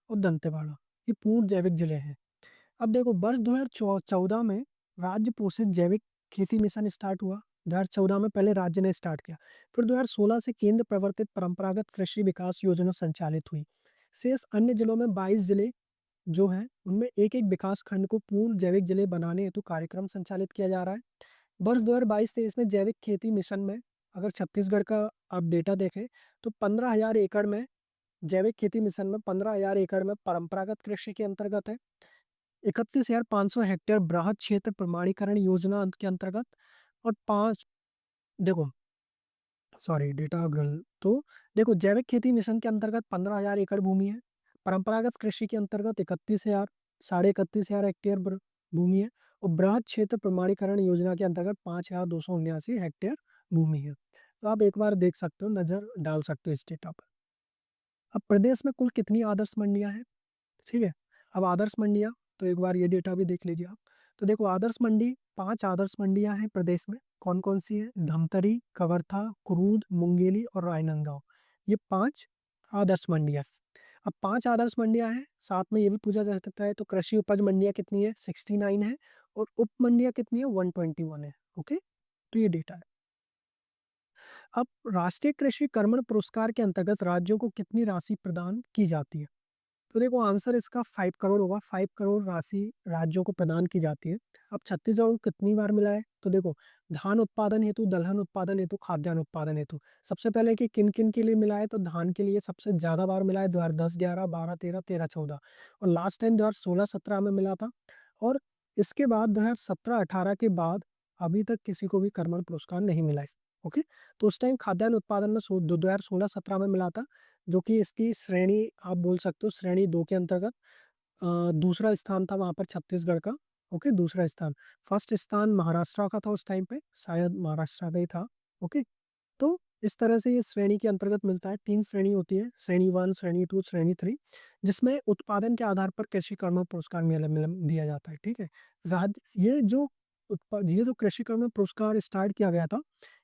और दंतेवाड़ा, ये पूर्ण जैविक जिले हैं। अब देखो, वर्ष 2014 में राज्य पोषित जैविक खेती मिशन स्टार्ट हुआ। 2014 में पहले राज्य ने स्टार्ट किया, फिर 2016 से केंद्र प्रवर्तित परंपरागत कृषि विकास योजना संचालित हुई। शेष अन्य जिलों में 22 जिले जो हैं उनमें एक एक विकास खंड को पूर्ण जैविक जिले बनाने हेतु कार्यक्रम संचालित किया जा रहा है। वर्ष 2022-23 में जैविक खेती मिशन में अगर छत्तीसगढ़ का आप डेटा देखें तो 15,000 एकड़ में, जैविक खेती मिशन में 15,000 एकड़ में परंपरागत कृषि के अंतर्गत है, 31,500 हेक्टेयर बृहद क्षेत्र प्रमाणीकरण योजना के अंतर्गत और पाँच, देखो सॉरी डेटा गल तो देखो, जैविक खेती मिशन के अंतर्गत 15,000 एकड़ भूमि है, परंपरागत कृषि के अंतर्गत 31,000 31,500 हेक्टेयर भूमि है और बृहद क्षेत्र प्रमाणीकरण योजना के अंतर्गत 5,279 हेक्टेयर भूमि है। तो आप एक बार देख सकते हो, नजर डाल सकते हो इस डेटा पर। अब प्रदेश में कुल कितनी आदर्श मंडियां हैं? ठीक है, अब आदर्श मंडियां, तो एक बार ये डेटा भी देख लीजिए आप। तो देखो, आदर्श मंडी, 5 आदर्श मंडियां हैं प्रदेश में। कौन कौन सी है? धमतरी, कवर्धा, कुरूद, मुंगेली और राजनांदगांव, ये 5 आदर्श मंडियां। अब 5 आदर्श मंडियां हैं, साथ में ये भी पूछा जा सकता है तो कृषि उपज मंडियां कितनी है? 69 है और उप मंडियां कितनी है? 121 है। ओके, तो ये डेटा है। अब राष्ट्रीय कृषि कर्मण पुरस्कार के अंतर्गत राज्यों को कितनी राशि प्रदान की जाती है? तो देखो, आंसर इसका 5 करोड़ होगा। 5 करोड़ राशि राज्यों को प्रदान की जाती है। अब छत्तीसगढ़ को कितनी बार मिला है? तो देखो, धान उत्पादन हेतु, दलहन उत्पादन हेतु, खाद्यान्न उत्पादन हेतु। सबसे पहले कि किन किन के लिए मिला है, तो धान के लिए सबसे ज्यादा बार मिला है 2010, 11, 12, 13, 13, 14 और लास्ट टाइम 2016-17 में मिला था। और इसके बाद 2017-18 के बाद अभी तक किसी को भी कर्मण पुरस्कार नहीं मिला है। ओके, तो उस टाइम खाद्यान्न उत्पादन में 2016-17 में मिला था, जो कि इसकी श्रेणी आप बोल सकते हो श्रेणी 2 के अंतर्गत दूसरा स्थान था वहाँ पर छत्तीसगढ़ का। ओके, दूसरा स्थान, फर्स्ट स्थान महाराष्ट्र का था उस टाइम पे, शायद महाराष्ट्र का ही था। ओके, तो इस तरह से ये श्रेणी के अंतर्गत मिलता है। 3 श्रेणी होती है, श्रेणी 1, श्रेणी 2, श्रेणी 3, जिसमें उत्पादन के आधार पर कृषि कर्म पुरस्कार दिया जाता है, ठीक है? ये जो कृषि कर्म पुरस्कार स्टार्ट किया गया था,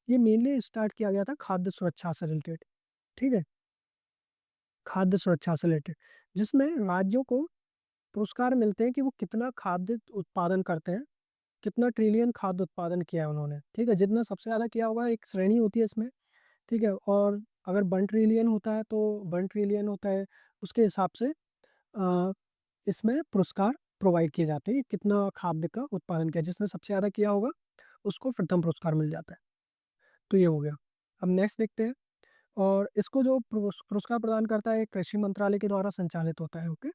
ये मेनली स्टार्ट किया गया था खाद्य सुरक्षा से रिलेटेड, ठीक है? खाद्य सुरक्षा से रिलेटेड, जिसमें राज्यों को पुरस्कार मिलते हैं कि वो कितना खाद्य उत्पादन करते हैं, कितना ट्रिलियन खाद्य उत्पादन किया है उन्होंने, ठीक है? जितना सबसे ज़्यादा किया होगा, एक श्रेणी होती है इसमें, ठीक है? और अगर 1 ट्रिलियन होता है तो 1 ट्रिलियन होता है, उसके हिसाब से अ, इसमें पुरस्कार प्रोवाइड किए जाते हैं, कितना खाद्य का उत्पादन किया, जिसने सबसे ज़्यादा किया होगा, उसको प्रथम पुरस्कार मिल जाता है। तो ये हो गया। अब नेक्स्ट देखते हैं, और इसको जो पुरस्कार प्रदान करता है, कृषि मंत्रालय के द्वारा संचालित होता है, ओके?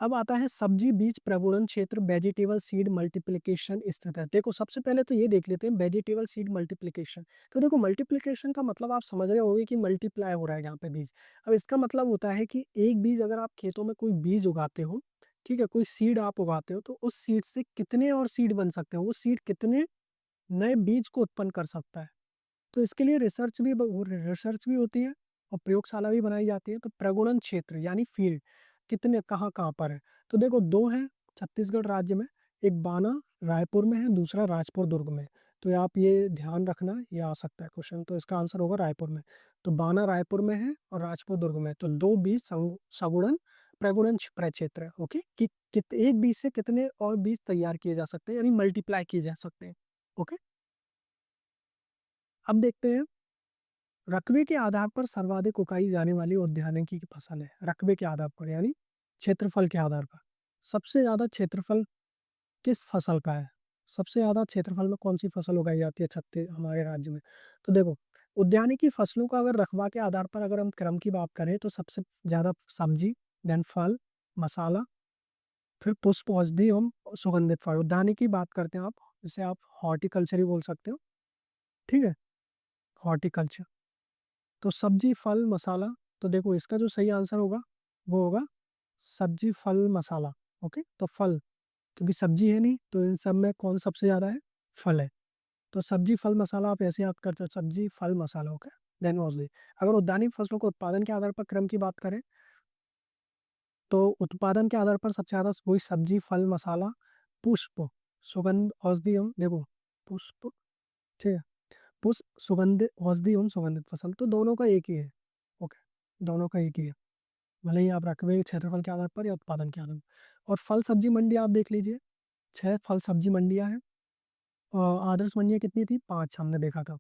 अब आता है सब्जी बीज प्रबुरण क्षेत्र, वेजिटेबल सीड मल्टीप्लिकेशन स्थित है। देखो, सबसे पहले तो ये देख लेते हैं वेजिटेबल सीड मल्टीप्लिकेशन। तो देखो, मल्टीप्लिकेशन का मतलब आप समझ रहे होंगे कि मल्टीप्लाई हो रहा है यहाँ पे बीज। अब इसका मतलब होता है कि एक बीज, अगर आप खेतों में कोई बीज उगाते हो, ठीक है, कोई सीड आप उगाते हो, तो उस सीड से कितने और सीड बन सकते हैं, वो सीड कितने नए बीज को उत्पन्न कर सकता है। तो इसके लिए रिसर्च भी होती है और प्रयोगशाला भी बनाई जाती है। तो प्रगुणन क्षेत्र यानी फील्ड कितने कहाँ-कहाँ पर है? तो देखो, 2 हैं छत्तीसगढ़ राज्य में, एक बाना रायपुर में है, दूसरा राजपुर दुर्ग में। तो आप ये ध्यान रखना, ये आ सकता है क्वेश्चन, तो इसका आंसर होगा रायपुर में। तो बाना रायपुर में है और राजपुर दुर्ग में है। तो 2 बीज सगुणन प्रगुणन प्रक्षेत्र है, ओके? कि एक बीज से कितने और बीज तैयार किए जा सकते हैं, यानी मल्टीप्लाई किए जा सकते हैं, ओके? अब देखते हैं, रकबे के आधार पर सर्वाधिक उगाई जाने वाली उद्यानिकी की फसल है। रकबे के आधार पर यानी क्षेत्रफल के आधार पर। सबसे ज़्यादा क्षेत्रफल किस फसल का है? सबसे ज़्यादा क्षेत्रफल में कौन-सी फसल उगाई जाती है हमारे राज्य में? तो देखो, उद्यानिकी फसलों का अगर रकबा के आधार पर अगर हम क्रम की बात करें, तो सबसे ज़्यादा सब्जी, देन फल, मसाला, फिर पुष्प, औषधि एवं सुगंधित फल। उद्यानिकी बात करते हैं आप, जिसे आप हॉर्टिकल्चर भी बोल सकते हो, ठीक है? हॉर्टिकल्चर। तो सब्जी, फल, मसाला, तो देखो इसका जो सही आंसर होगा, वो होगा सब्जी, फल, मसाला, ओके? तो फल, क्योंकि सब्जी है नहीं, तो इन सब में कौन सबसे ज़्यादा है? फल है। तो सब्जी, फल, मसाला आप ऐसे याद करते हो, सब्जी, फल, मसाला, ओके? देन ओनली अगर उद्यानिक फसलों को उत्पादन के आधार पर क्रम की बात करें, तो उत्पादन के आधार पर सबसे ज़्यादा वही सब्जी, फल, मसाला, पुष्प, सुगंध, औषधि एवं देखो, पुष्प, ठीक है? पुष्प, सुगंधित औषधि एवं सुगंधित फसल, तो दोनों का एक ही है, ओके? दोनों का एक ही है। भले ही आप रकबे क्षेत्रफल के आधार पर या उत्पादन के आधार पर। और फल सब्जी मंडी आप देख लीजिए, 6 फल सब्जी मंडियाँ हैं। आदर्श मंडियाँ कितनी थी? 5 हमने देखा था।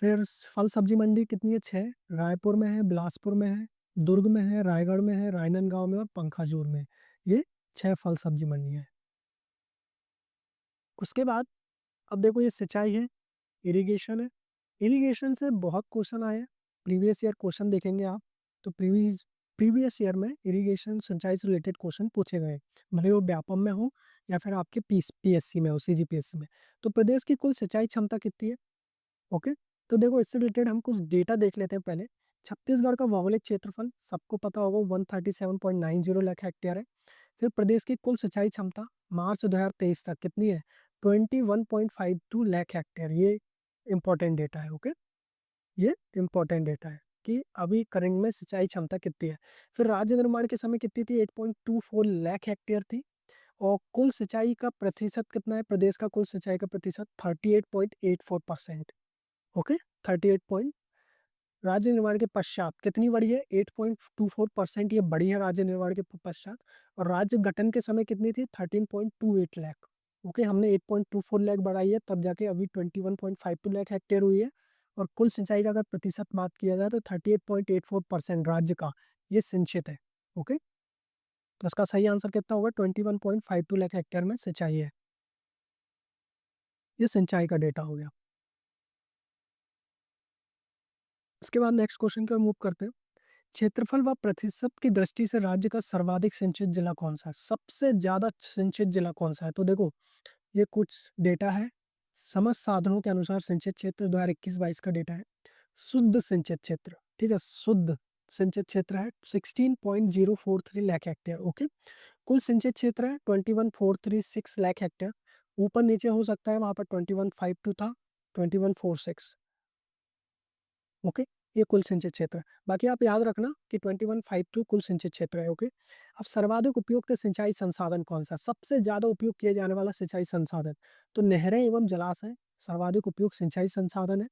फिर फल सब्जी मंडी कितनी है? 6 रायपुर में है, बिलासपुर में है, दुर्ग में है, रायगढ़ में है, राजनांदगांव में और पंखाजूर में। ये 6 फल सब्जी मंडियाँ हैं। उसके बाद अब देखो, ये सिंचाई है, इरिगेशन है। इरिगेशन से बहुत क्वेश्चन आए हैं। प्रीवियस ईयर क्वेश्चन देखेंगे आप, तो प्रीवियस ईयर में इरिगेशन सिंचाई से रिलेटेड क्वेश्चन पूछे गए, भले वो व्यापम में हो या फिर आपके पीएससी में हो, सीजीपीएससी में। तो प्रदेश की कुल सिंचाई क्षमता कितनी है? ओके, तो देखो, इससे रिलेटेड हम कुछ डेटा देख लेते हैं पहले। छत्तीसगढ़ का भौगोलिक क्षेत्रफल सबको पता होगा, 137.90 लाख हेक्टेयर है। फिर प्रदेश की कुल सिंचाई क्षमता मार्च 2023 तक कितनी है? 21.52 लाख हेक्टेयर। ये इंपॉर्टेंट डेटा है, ओके? ये इंपॉर्टेंट डेटा है कि अभी करंट में सिंचाई क्षमता कितनी है। फिर राज्य निर्माण के समय कितनी थी? 8.24 लाख हेक्टेयर थी। और कुल सिंचाई का प्रतिशत कितना है? प्रदेश का कुल सिंचाई का प्रतिशत 38.84%, ओके? 38 पॉइंट। राज्य निर्माण के पश्चात कितनी बढ़ी है? 8.24%, ये बढ़ी है राज्य निर्माण के पश्चात। और राज्य गठन के समय कितनी थी? 13.28 लाख, ओके? हमने 8.24 लाख बढ़ाई है, तब जाके अभी 21.52 लाख हेक्टेयर हुई है। और कुल सिंचाई का अगर प्रतिशत बात किया जाए, तो 38.84% राज्य का ये सिंचित है, ओके? तो इसका सही आंसर कितना होगा? 21.52 लाख हेक्टेयर में सिंचाई है। ये सिंचाई का डेटा हो गया। इसके बाद नेक्स्ट क्वेश्चन की ओर मूव करते हैं। क्षेत्रफल व प्रतिशत की दृष्टि से राज्य का सर्वाधिक सिंचित जिला कौन सा है? सबसे ज्यादा सिंचित जिला कौन सा है? तो देखो, ये कुछ डेटा है। समस्त साधनों के अनुसार सिंचित क्षेत्र 2021-22 का डेटा है। शुद्ध सिंचित क्षेत्र, ठीक है, शुद्ध सिंचित क्षेत्र है 16.043 लाख हेक्टेयर, ओके? कुल सिंचित क्षेत्र है 21,436 लाख हेक्टेयर। ऊपर नीचे हो सकता है, वहां पर 2152 था, 2146, ओके, ये कुल सिंचित क्षेत्र है। बाकी आप याद रखना कि 2152 कुल सिंचित क्षेत्र है। ओके, अब सर्वाधिक उपयुक्त सिंचाई संसाधन कौन सा है? सबसे ज्यादा उपयोग किए जाने वाला सिंचाई संसाधन, तो नहरें एवं जलाशय सर्वाधिक उपयुक्त सिंचाई संसाधन है।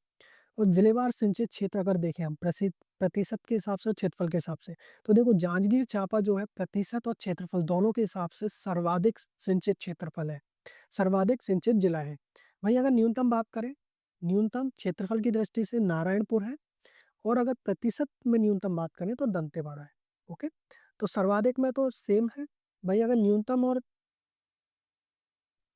और जिलेवार सिंचित क्षेत्र अगर देखें हम प्रसिद्ध प्रतिशत के हिसाब से और क्षेत्रफल के हिसाब से, तो देखो जांजगीर चांपा जो है प्रतिशत और क्षेत्रफल दोनों के हिसाब से सर्वाधिक सिंचित क्षेत्रफल है, सर्वाधिक सिंचित जिला है। वहीं अगर न्यूनतम बात करें, न्यूनतम क्षेत्रफल की दृष्टि से नारायणपुर है, और अगर प्रतिशत में न्यूनतम बात करें तो दंतेवाड़ा है। ओके, तो सर्वाधिक में तो सेम है। भाई अगर न्यूनतम और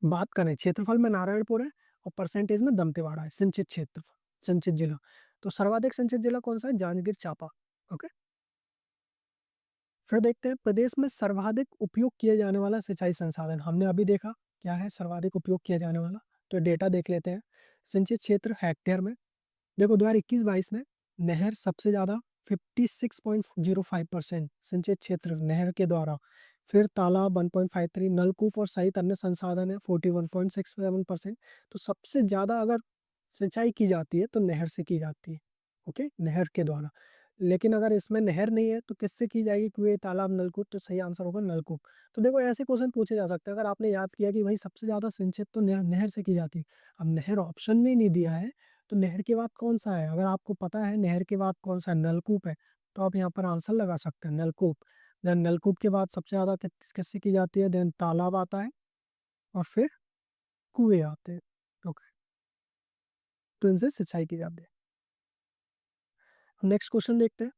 बात करें क्षेत्रफल में नारायणपुर है, और परसेंटेज में दंतेवाड़ा है सिंचित क्षेत्र, सिंचित जिला। तो सर्वाधिक सिंचित जिला कौन सा है? जांजगीर चांपा। ओके, फिर देखते हैं प्रदेश में सर्वाधिक उपयोग किए जाने वाला सिंचाई संसाधन। हमने अभी देखा क्या है सर्वाधिक उपयोग किया जाने वाला, तो डेटा देख लेते हैं। सिंचित क्षेत्र हेक्टेयर में देखो 2021-22 में नहर सबसे ज़्यादा 56.05% सिंचित क्षेत्र नहर के द्वारा, फिर तालाब 1.53, नलकूप और सहित अन्य संसाधन है 41.67%। तो सबसे ज़्यादा अगर सिंचाई की जाती है तो नहर से की जाती है। ओके, नहर के द्वारा। लेकिन अगर इसमें नहर नहीं है तो किससे की जाएगी? कुएं, तालाब, नलकूप, तो सही आंसर होगा नलकूप। तो देखो ऐसे क्वेश्चन पूछे जा सकते हैं। अगर आपने याद किया कि भाई सबसे ज़्यादा सिंचित तो नहर से की जाती है, अब नहर ऑप्शन में नहीं दिया है, तो नहर के बाद कौन सा है? अगर आपको पता है नहर के बाद कौन सा नलकूप है, तो आप यहाँ पर आंसर लगा सकते हैं नलकूप। देन नलकूप के बाद सबसे ज़्यादा किससे की जाती है? देन तालाब आता है, और फिर कुएं आते हैं। ओके, तो इनसे सिंचाई की जाती है। नेक्स्ट क्वेश्चन देखते हैं।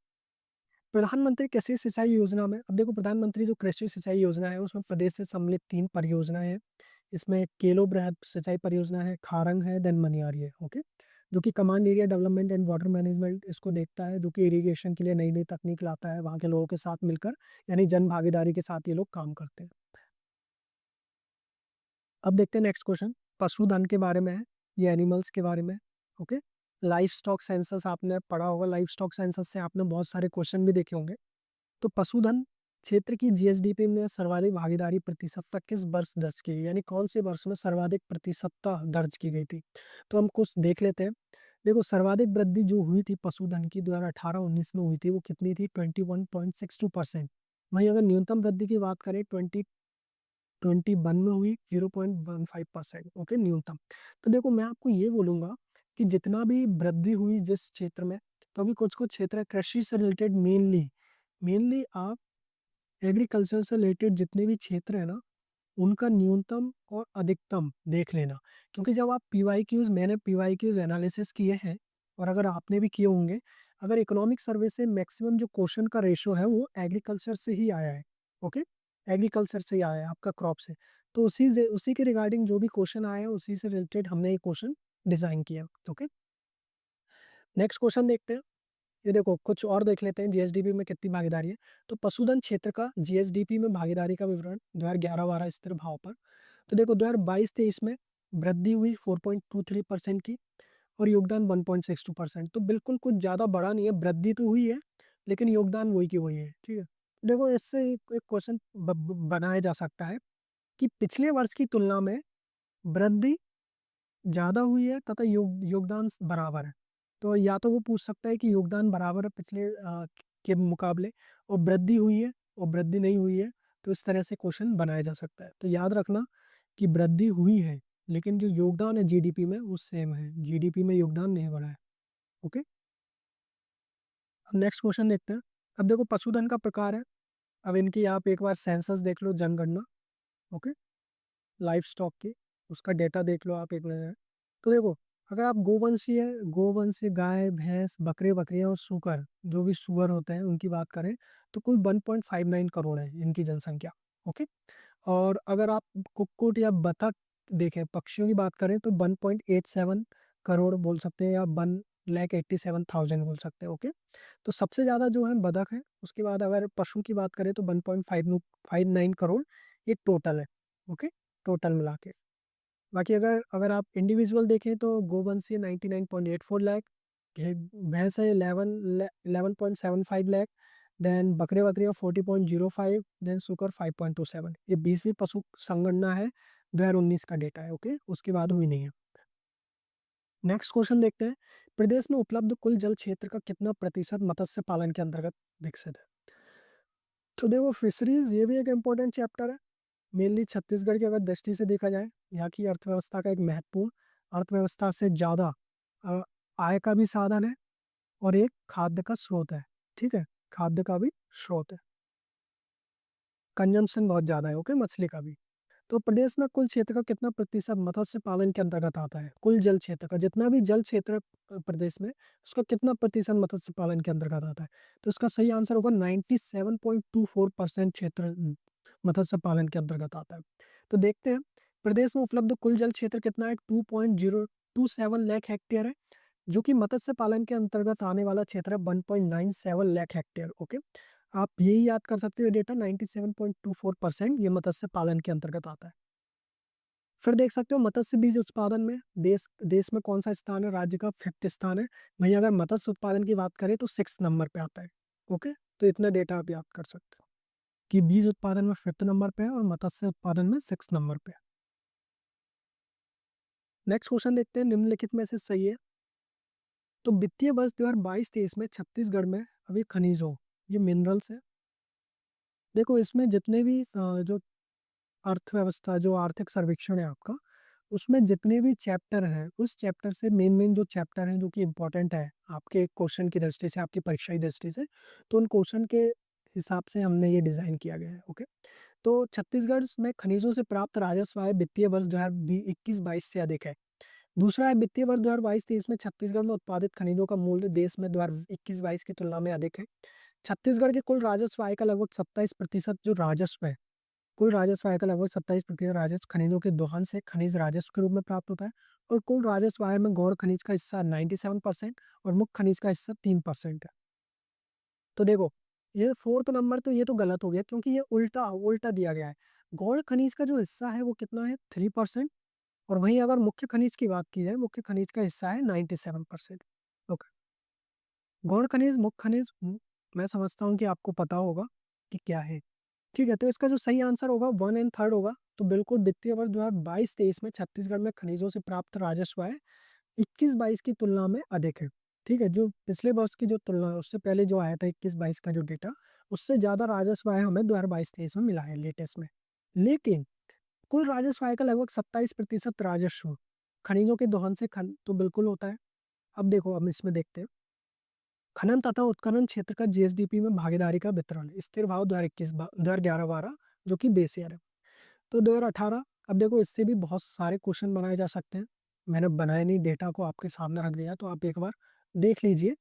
प्रधानमंत्री कृषि सिंचाई योजना में, अब देखो प्रधानमंत्री जो कृषि सिंचाई योजना है उसमें प्रदेश से सम्मिलित 3 परियोजनाएं हैं। इसमें केलो बृहद सिंचाई परियोजना है, खारंग है, देन मनियारी है। ओके, जो कि command area development and water management इसको देखता है, जो कि इरिगेशन के लिए नई नई तकनीक लाता है वहाँ के लोगों के साथ मिलकर, यानी जन भागीदारी के साथ ये लोग काम करते हैं। अब देखते हैं नेक्स्ट क्वेश्चन, पशुधन के बारे में है, ये एनिमल्स के बारे में। ओके, लाइफ स्टॉक सेंसस आपने पढ़ा होगा, लाइफ स्टॉक सेंसस से आपने बहुत सारे क्वेश्चन भी देखे होंगे। तो पशुधन क्षेत्र की जीएसडीपी में सर्वाधिक भागीदारी प्रतिशतता किस वर्ष दर्ज की गई, यानी कौन से वर्ष में सर्वाधिक प्रतिशतता दर्ज की गई थी? तो हम कुछ देख लेते हैं। देखो सर्वाधिक वृद्धि जो हुई थी पशुधन की 2018-19 में हुई थी, वो कितनी थी? 21.62%। वहीं अगर न्यूनतम वृद्धि की बात करें 2021 में हुई 0.15%। ओके, न्यूनतम। तो देखो मैं आपको ये बोलूंगा कि जितना भी वृद्धि हुई जिस क्षेत्र में, तो अभी कुछ कुछ क्षेत्र है कृषि से रिलेटेड, मेनली मेनली आप एग्रीकल्चर से रिलेटेड जितने भी क्षेत्र है ना, उनका न्यूनतम और अधिकतम देख लेना। क्योंकि जब आप पीवाईक्यूज, मैंने पीवाईक्यूज एनालिसिस किए हैं, और अगर आपने भी किए होंगे, अगर इकोनॉमिक सर्वे से मैक्सिमम जो क्वेश्चन का रेशो है वो एग्रीकल्चर से ही आया है। ओके, एग्रीकल्चर से ही आया है आपका क्रॉप से। तो उसी के रिगार्डिंग जो भी क्वेश्चन आए हैं उसी से रिलेटेड हमने ये क्वेश्चन डिजाइन किया। ओके, नेक्स्ट क्वेश्चन देखते हैं। ये देखो कुछ और देख लेते हैं जीएसडीपी में कितनी भागीदारी है। तो पशुधन क्षेत्र का जीएसडीपी में भागीदारी का विवरण 2011-12 स्थिर भाव पर। तो देखो 2022-23 में वृद्धि हुई 4.23% की, और योगदान 1.62%। तो बिल्कुल कुछ ज़्यादा बड़ा नहीं है, वृद्धि तो हुई है लेकिन योगदान वही की वही है। ठीक है, देखो इससे एक क्वेश्चन बनाया जा सकता है कि पिछले वर्ष की तुलना में वृद्धि ज़्यादा हुई है तथा योगदान बराबर है। तो या तो वो पूछ सकता है कि योगदान बराबर है पिछले के मुकाबले, और वृद्धि हुई है और वृद्धि नहीं हुई है। तो इस तरह से क्वेश्चन बनाया जा सकता है। तो याद रखना कि वृद्धि हुई है लेकिन जो योगदान है जीडीपी में वो सेम है, जीडीपी में योगदान नहीं बढ़ा है। ओके, अब नेक्स्ट क्वेश्चन देखते हैं। अब देखो पशुधन का प्रकार है। अब इनकी आप एक बार सेंसस देख लो, जनगणना। ओके, लाइफ स्टॉक की, उसका डेटा देख लो आप एक नज़र। तो देखो अगर आप गोवंशीय गाय, भैंस, बकरे, बकरियां और सूकर, जो भी सुअर होते हैं उनकी बात करें, तो कुल 1.59 करोड़ है इनकी जनसंख्या। ओके, और अगर आप कुक्कुट या बतख देखें, पक्षियों की बात करें, तो 1.87 करोड़ बोल सकते हैं, या 1,87,000 बोल सकते हैं। ओके, तो सबसे ज़्यादा जो है बतख है। उसके बाद अगर पशु की बात करें तो 1.59 करोड़ ये टोटल है। ओके, टोटल मिला के। बाकी अगर अगर आप इंडिविजुअल देखें तो गोवंशीय 99.84 लाख, भैंस है 11.75 लाख, देन बकरे बकरियाँ 40.05, देन सुकर 5.27। ये 20वीं पशु संगणना है, 2019 का डेटा है। ओके, उसके बाद हुई नहीं है। नेक्स्ट क्वेश्चन देखते हैं, प्रदेश में उपलब्ध कुल जल क्षेत्र का कितना प्रतिशत मत्स्य पालन के अंतर्गत विकसित है? तो देखो फिशरीज ये भी एक इम्पोर्टेंट चैप्टर है। मेनली छत्तीसगढ़ की अगर दृष्टि से देखा जाए, यहाँ की अर्थव्यवस्था का एक महत्वपूर्ण, अर्थव्यवस्था से ज़्यादा अ, आय का भी साधन है और एक खाद्य का स्रोत है। ठीक है, खाद्य का भी स्रोत है, कंजम्पशन बहुत ज़्यादा है, ओके, मछली का भी। तो प्रदेश में कुल क्षेत्र का कितना प्रतिशत मत्स्य पालन के अंतर्गत आता है? कुल जल क्षेत्र का, जितना भी जल क्षेत्र प्रदेश में, उसका कितना प्रतिशत मत्स्य पालन के अंतर्गत आता है? तो इसका सही आंसर होगा 97.24% क्षेत्र मत्स्य पालन के अंतर्गत आता है। तो देखते हैं, प्रदेश में उपलब्ध कुल जल क्षेत्र कितना है? 2.027 लाख हेक्टेयर है, जो कि मत्स्य पालन के अंतर्गत आने वाला क्षेत्र है 1.97 लाख हेक्टेयर। ओके, आप यही याद कर सकते हो डेटा, 97.24% ये मत्स्य पालन के अंतर्गत आता है। फिर देख सकते हो मत्स्य बीज उत्पादन में देश देश में कौन सा स्थान है? राज्य का 5th स्थान है। वहीं अगर मत्स्य उत्पादन की बात करें तो 6 नंबर पे आता है। ओके, तो इतना डेटा आप याद कर सकते हो कि बीज उत्पादन में 5th नंबर पे है और मत्स्य उत्पादन में 6 नंबर पे है। नेक्स्ट क्वेश्चन देखते हैं, निम्नलिखित में से सही है? तो वित्तीय वर्ष 2022-23 में छत्तीसगढ़ में अभी खनिजों, ये मिनरल्स है। देखो इसमें जितने भी जो अर्थव्यवस्था, जो आर्थिक सर्वेक्षण है आपका, उसमें जितने भी चैप्टर हैं, उस चैप्टर से मेन जो चैप्टर हैं जो कि इम्पोर्टेंट है आपके क्वेश्चन की दृष्टि से, आपकी परीक्षा की दृष्टि से, तो उन क्वेश्चन के हिसाब से हमने ये डिज़ाइन किया गया है। ओके, तो छत्तीसगढ़ में खनिजों से प्राप्त राजस्व आय वित्तीय वर्ष 2021-22 से अधिक है। दूसरा है, वित्तीय वर्ष 2022-23 में छत्तीसगढ़ में उत्पादित खनिजों का मूल्य देश में 2021-22 की तुलना में अधिक है। छत्तीसगढ़ के कुल राजस्व आय का लगभग 27% जो राजस्व है, कुल राजस्व आय का लगभग 27% राजस्व खनिजों के दोहन से खनिज राजस्व के रूप में प्राप्त होता है। और कुल राजस्व आय में गौण खनिज का हिस्सा 97% और मुख्य खनिज का हिस्सा 3% है। तो देखो, ये 4th नंबर तो ये तो गलत हो गया, क्योंकि ये उल्टा उल्टा दिया गया है। गौण खनिज का जो हिस्सा है वो कितना है? 3%। और वहीं अगर मुख्य खनिज की बात की जाए, मुख्य खनिज का हिस्सा है 97%। ओके, गौण खनिज, मुख्य खनिज, मैं समझता हूँ कि आपको पता होगा कि क्या है। ठीक है, तो इसका जो सही आंसर होगा 1 एंड 3rd होगा। तो बिल्कुल वित्तीय वर्ष 2022-23 में छत्तीसगढ़ में खनिजों से प्राप्त राजस्व आय 21-22 की तुलना में अधिक है। ठीक है, जो पिछले वर्ष की जो तुलना है, उससे पहले जो आया था 21-22 का जो डेटा, उससे ज़्यादा राजस्व आय हमें 2022-23 में मिला है लेटेस्ट में। लेकिन कुल राजस्व आय का लगभग 27% राजस्व खनिजों के दोहन से खन तो बिल्कुल होता है। अब देखो, हम इसमें देखते हैं, खनन तथा उत्खनन क्षेत्र का जीएसडीपी में भागीदारी का वितरण, स्थिर भाव 2011-12 जो कि बेस ईयर है। तो 2018, अब देखो इससे भी बहुत सारे क्वेश्चन बनाए जा सकते हैं। मैंने बनाए नहीं, डेटा को आपके सामने रख दिया, तो आप एक बार देख लीजिए।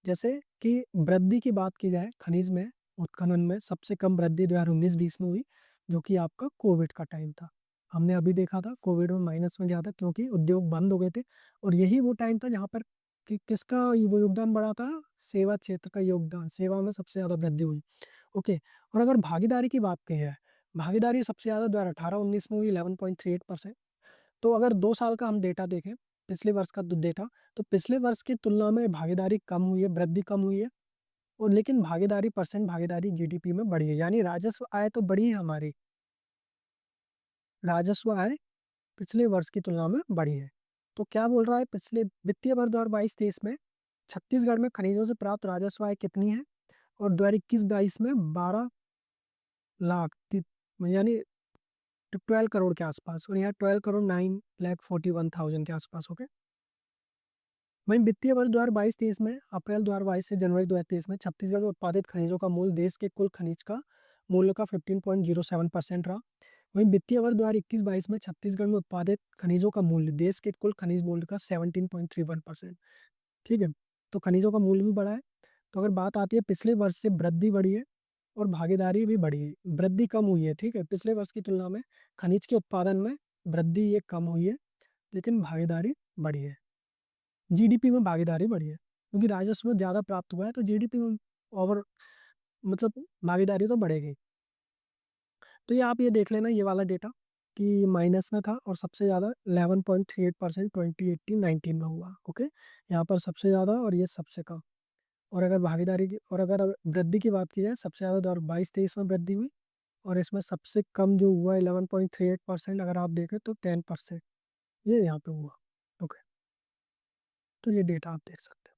जैसे कि वृद्धि की बात की जाए खनिज में, उत्खनन में सबसे कम वृद्धि 2019-20 में हुई, जो कि आपका कोविड का टाइम था। हमने अभी देखा था कोविड में माइनस में गया था, क्योंकि उद्योग बंद हो गए थे। और यही वो टाइम था जहाँ पर किसका वो योगदान बढ़ा था? सेवा क्षेत्र का योगदान, सेवा में सबसे ज़्यादा वृद्धि हुई। ओके, और अगर भागीदारी की बात की है, भागीदारी सबसे ज़्यादा 2018-19 में हुई 11.38%। तो अगर 2 साल का हम डेटा देखें, पिछले वर्ष का डेटा, तो पिछले वर्ष की तुलना में भागीदारी कम हुई है, वृद्धि कम हुई है। और लेकिन भागीदारी परसेंट, भागीदारी जीडीपी में बढ़ी है, यानी राजस्व आय तो बढ़ी है हमारी, राजस्व आय पिछले वर्ष की तुलना में बढ़ी है। तो क्या बोल रहा है, पिछले वित्तीय वर्ष 2022-23 में छत्तीसगढ़ में खनिजों से प्राप्त राजस्व आय कितनी है? और 2021-22 में 12 लाख यानी 12 करोड़ के आसपास, और यहाँ 12 करोड़ 9,41,000 के आसपास। ओके, वहीं वित्तीय वर्ष 2022-23 में अप्रैल 2022 से जनवरी 2023 में छत्तीसगढ़ में उत्पादित खनिजों का मूल्य देश के कुल खनिज का मूल्य का 15.07% रहा। वहीं वित्तीय वर्ष 2021-22 में छत्तीसगढ़ में उत्पादित खनिजों का मूल्य देश के कुल खनिज मूल्य का 17.31%। ठीक है, तो खनिजों का मूल्य भी बढ़ा है। तो अगर बात आती है पिछले वर्ष से, वृद्धि बढ़ी है और भागीदारी भी बढ़ी है। वृद्धि कम हुई है, ठीक है, पिछले वर्ष की तुलना में खनिज के उत्पादन में वृद्धि ये कम हुई है, लेकिन भागीदारी बढ़ी है। जीडीपी में भागीदारी बढ़ी है, क्योंकि राजस्व ज़्यादा प्राप्त हुआ है, तो जीडीपी में ओवर मतलब भागीदारी तो बढ़ेगी। तो ये आप ये देख लेना, ये वाला डेटा कि माइनस में था और सबसे ज़्यादा 11.38% 2018-19 में हुआ। ओके, यहाँ पर सबसे ज़्यादा और ये सबसे कम। और अगर भागीदारी की और अगर वृद्धि की बात की जाए, सबसे ज़्यादा 2022-23 में वृद्धि हुई, और इसमें सबसे कम जो हुआ 11.38%, अगर आप देखें तो 10%, ये यहाँ पे हुआ। ओके। तो ये डेटा आप देख सकते हैं।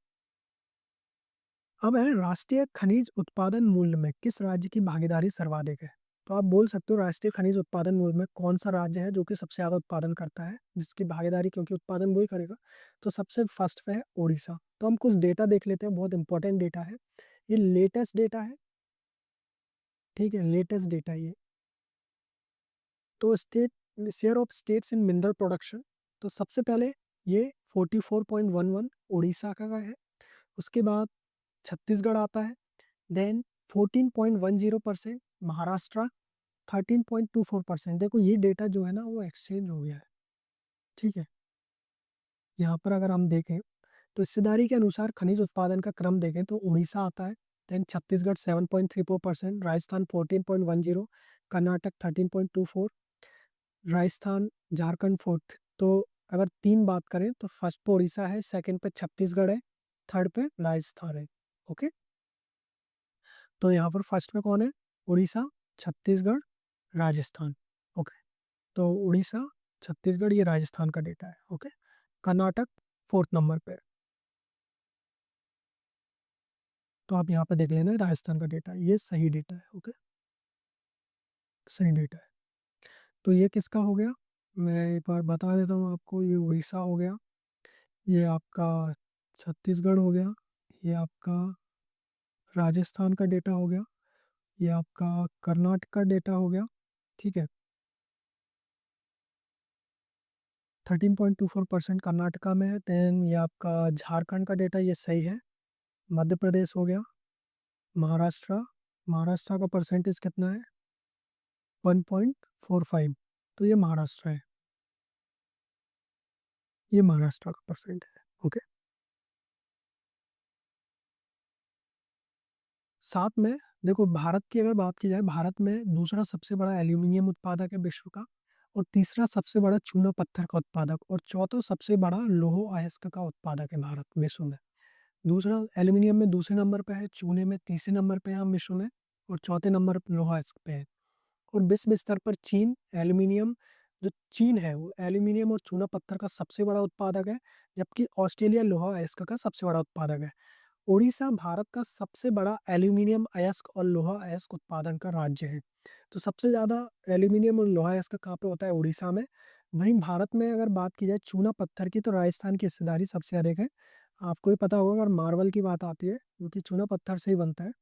अब है राष्ट्रीय खनिज उत्पादन मूल्य में किस राज्य की भागीदारी सर्वाधिक है? तो आप बोल सकते हो राष्ट्रीय खनिज उत्पादन मूल्य में कौन-सा राज्य है जो कि सबसे ज़्यादा उत्पादन करता है, जिसकी भागीदारी क्योंकि उत्पादन वही करेगा, तो सबसे फर्स्ट पे है ओडिशा। तो हम कुछ डेटा देख लेते हैं, बहुत इंपॉर्टेंट डेटा है। ये लेटेस्ट डेटा है, ठीक है? लेटेस्ट डेटा ये। तो state share of states in mineral production, तो सबसे पहले ये 44.11 उड़ीसा का है, उसके बाद छत्तीसगढ़ आता है, देन 14.10% महाराष्ट्र, 13.24%। देखो ये डेटा जो है ना वो एक्सचेंज हो गया है, ठीक है? यहाँ पर अगर हम देखें तो हिस्सेदारी के अनुसार खनिज उत्पादन का क्रम देखें तो उड़ीसा आता है, देन छत्तीसगढ़ 7.34%, राजस्थान 14.10, कर्नाटक 13.24, राजस्थान, झारखंड फोर्थ। तो अगर तीन बात करें तो फर्स्ट पे उड़ीसा है, सेकंड पे छत्तीसगढ़ है, थर्ड पे राजस्थान है। ओके, तो यहाँ पर फर्स्ट पे कौन है? उड़ीसा, छत्तीसगढ़, राजस्थान। ओके, तो उड़ीसा, छत्तीसगढ़, ये राजस्थान का डेटा है। ओके, कर्नाटक फोर्थ नंबर पे है। तो आप यहाँ पे देख लेना राजस्थान का डेटा, ये सही डेटा है। ओके, सही डेटा है। तो ये किसका हो गया? मैं एक बार बता देता हूँ आपको, ये उड़ीसा हो गया, ये आपका छत्तीसगढ़ हो गया, ये आपका राजस्थान का डेटा हो गया, ये आपका कर्नाटक का डेटा हो गया, ठीक है? 13.24% कर्नाटका में है। देन ये आपका झारखंड का डेटा, ये सही है। मध्य प्रदेश हो गया, महाराष्ट्र, महाराष्ट्र का परसेंटेज कितना है? 1.45। तो ये महाराष्ट्र है, ये महाराष्ट्र का परसेंट है। ओके, साथ में देखो भारत की अगर बात की जाए, भारत में दूसरा सबसे बड़ा एल्यूमिनियम उत्पादक है विश्व का, और तीसरा सबसे बड़ा चूना पत्थर का उत्पादक, और चौथा सबसे बड़ा लौह अयस्क का उत्पादक है भारत विश्व में। दूसरा एल्यूमिनियम में दूसरे नंबर पे है, चूने में तीसरे नंबर पे है हम विश्व में, और चौथे नंबर पर लौह अयस्क पे है। और विश्व स्तर पर चीन एल्यूमिनियम, जो चीन है वो एल्यूमिनियम और चूना पत्थर का सबसे बड़ा उत्पादक है, जबकि ऑस्ट्रेलिया लौह अयस्क का सबसे बड़ा उत्पादक है। ओडिशा भारत का सबसे बड़ा एल्यूमिनियम अयस्क और लोहा अयस्क उत्पादन का राज्य है। तो सबसे ज़्यादा एल्यूमिनियम और लोहा अयस्क कहाँ पे होता है? उड़ीसा में। वहीं भारत में अगर बात की जाए चूना पत्थर की, तो राजस्थान की हिस्सेदारी सबसे अधिक है। आपको ही पता होगा अगर मार्बल की बात आती है, क्योंकि चूना पत्थर से ही बनता है,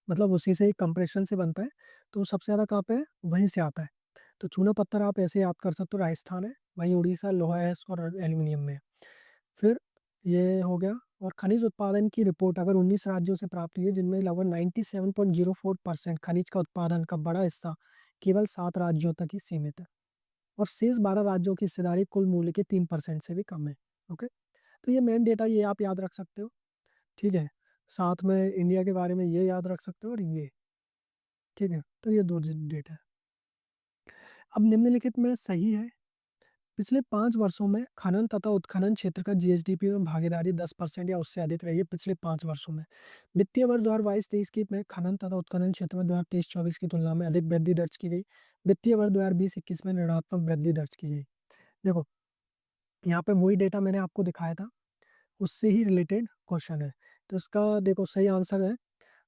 मतलब उसी से ही कंप्रेशन से बनता है, तो सबसे ज़्यादा कहाँ पे है? वहीं से आता है। तो चूना पत्थर आप ऐसे याद कर सकते हो, राजस्थान है, वहीं उड़ीसा लोहा अयस्क और एल्यूमिनियम में है। फिर ये हो गया। और खनिज उत्पादन की रिपोर्ट अगर 19 राज्यों से प्राप्त हुई है, जिनमें लगभग 97.04% खनिज का उत्पादन का बड़ा हिस्सा केवल 7 राज्यों तक ही सीमित है, और शेष 12 राज्यों की हिस्सेदारी कुल मूल्य के 3% से भी कम है। ओके, तो ये मेन डेटा ये आप याद रख सकते हो, ठीक है? साथ में इंडिया के बारे में ये याद रख सकते हो, और ये, ठीक है? तो ये दो डेटा है। अब निम्नलिखित में सही है, पिछले 5 वर्षों में खनन तथा उत्खनन क्षेत्र का जीएसडीपी में भागीदारी 10% या उससे अधिक रही है पिछले 5 वर्षों में। वित्तीय वर्ष 2022-23 की में खनन तथा उत्खनन क्षेत्र में 2023-24 की तुलना में अधिक वृद्धि दर्ज की गई। वित्तीय वर्ष 2020-21 में ऋणात्मक वृद्धि दर्ज की गई। देखो, यहाँ पे वही डेटा मैंने आपको दिखाया था, उससे ही रिलेटेड क्वेश्चन है। तो इसका देखो सही आंसर है,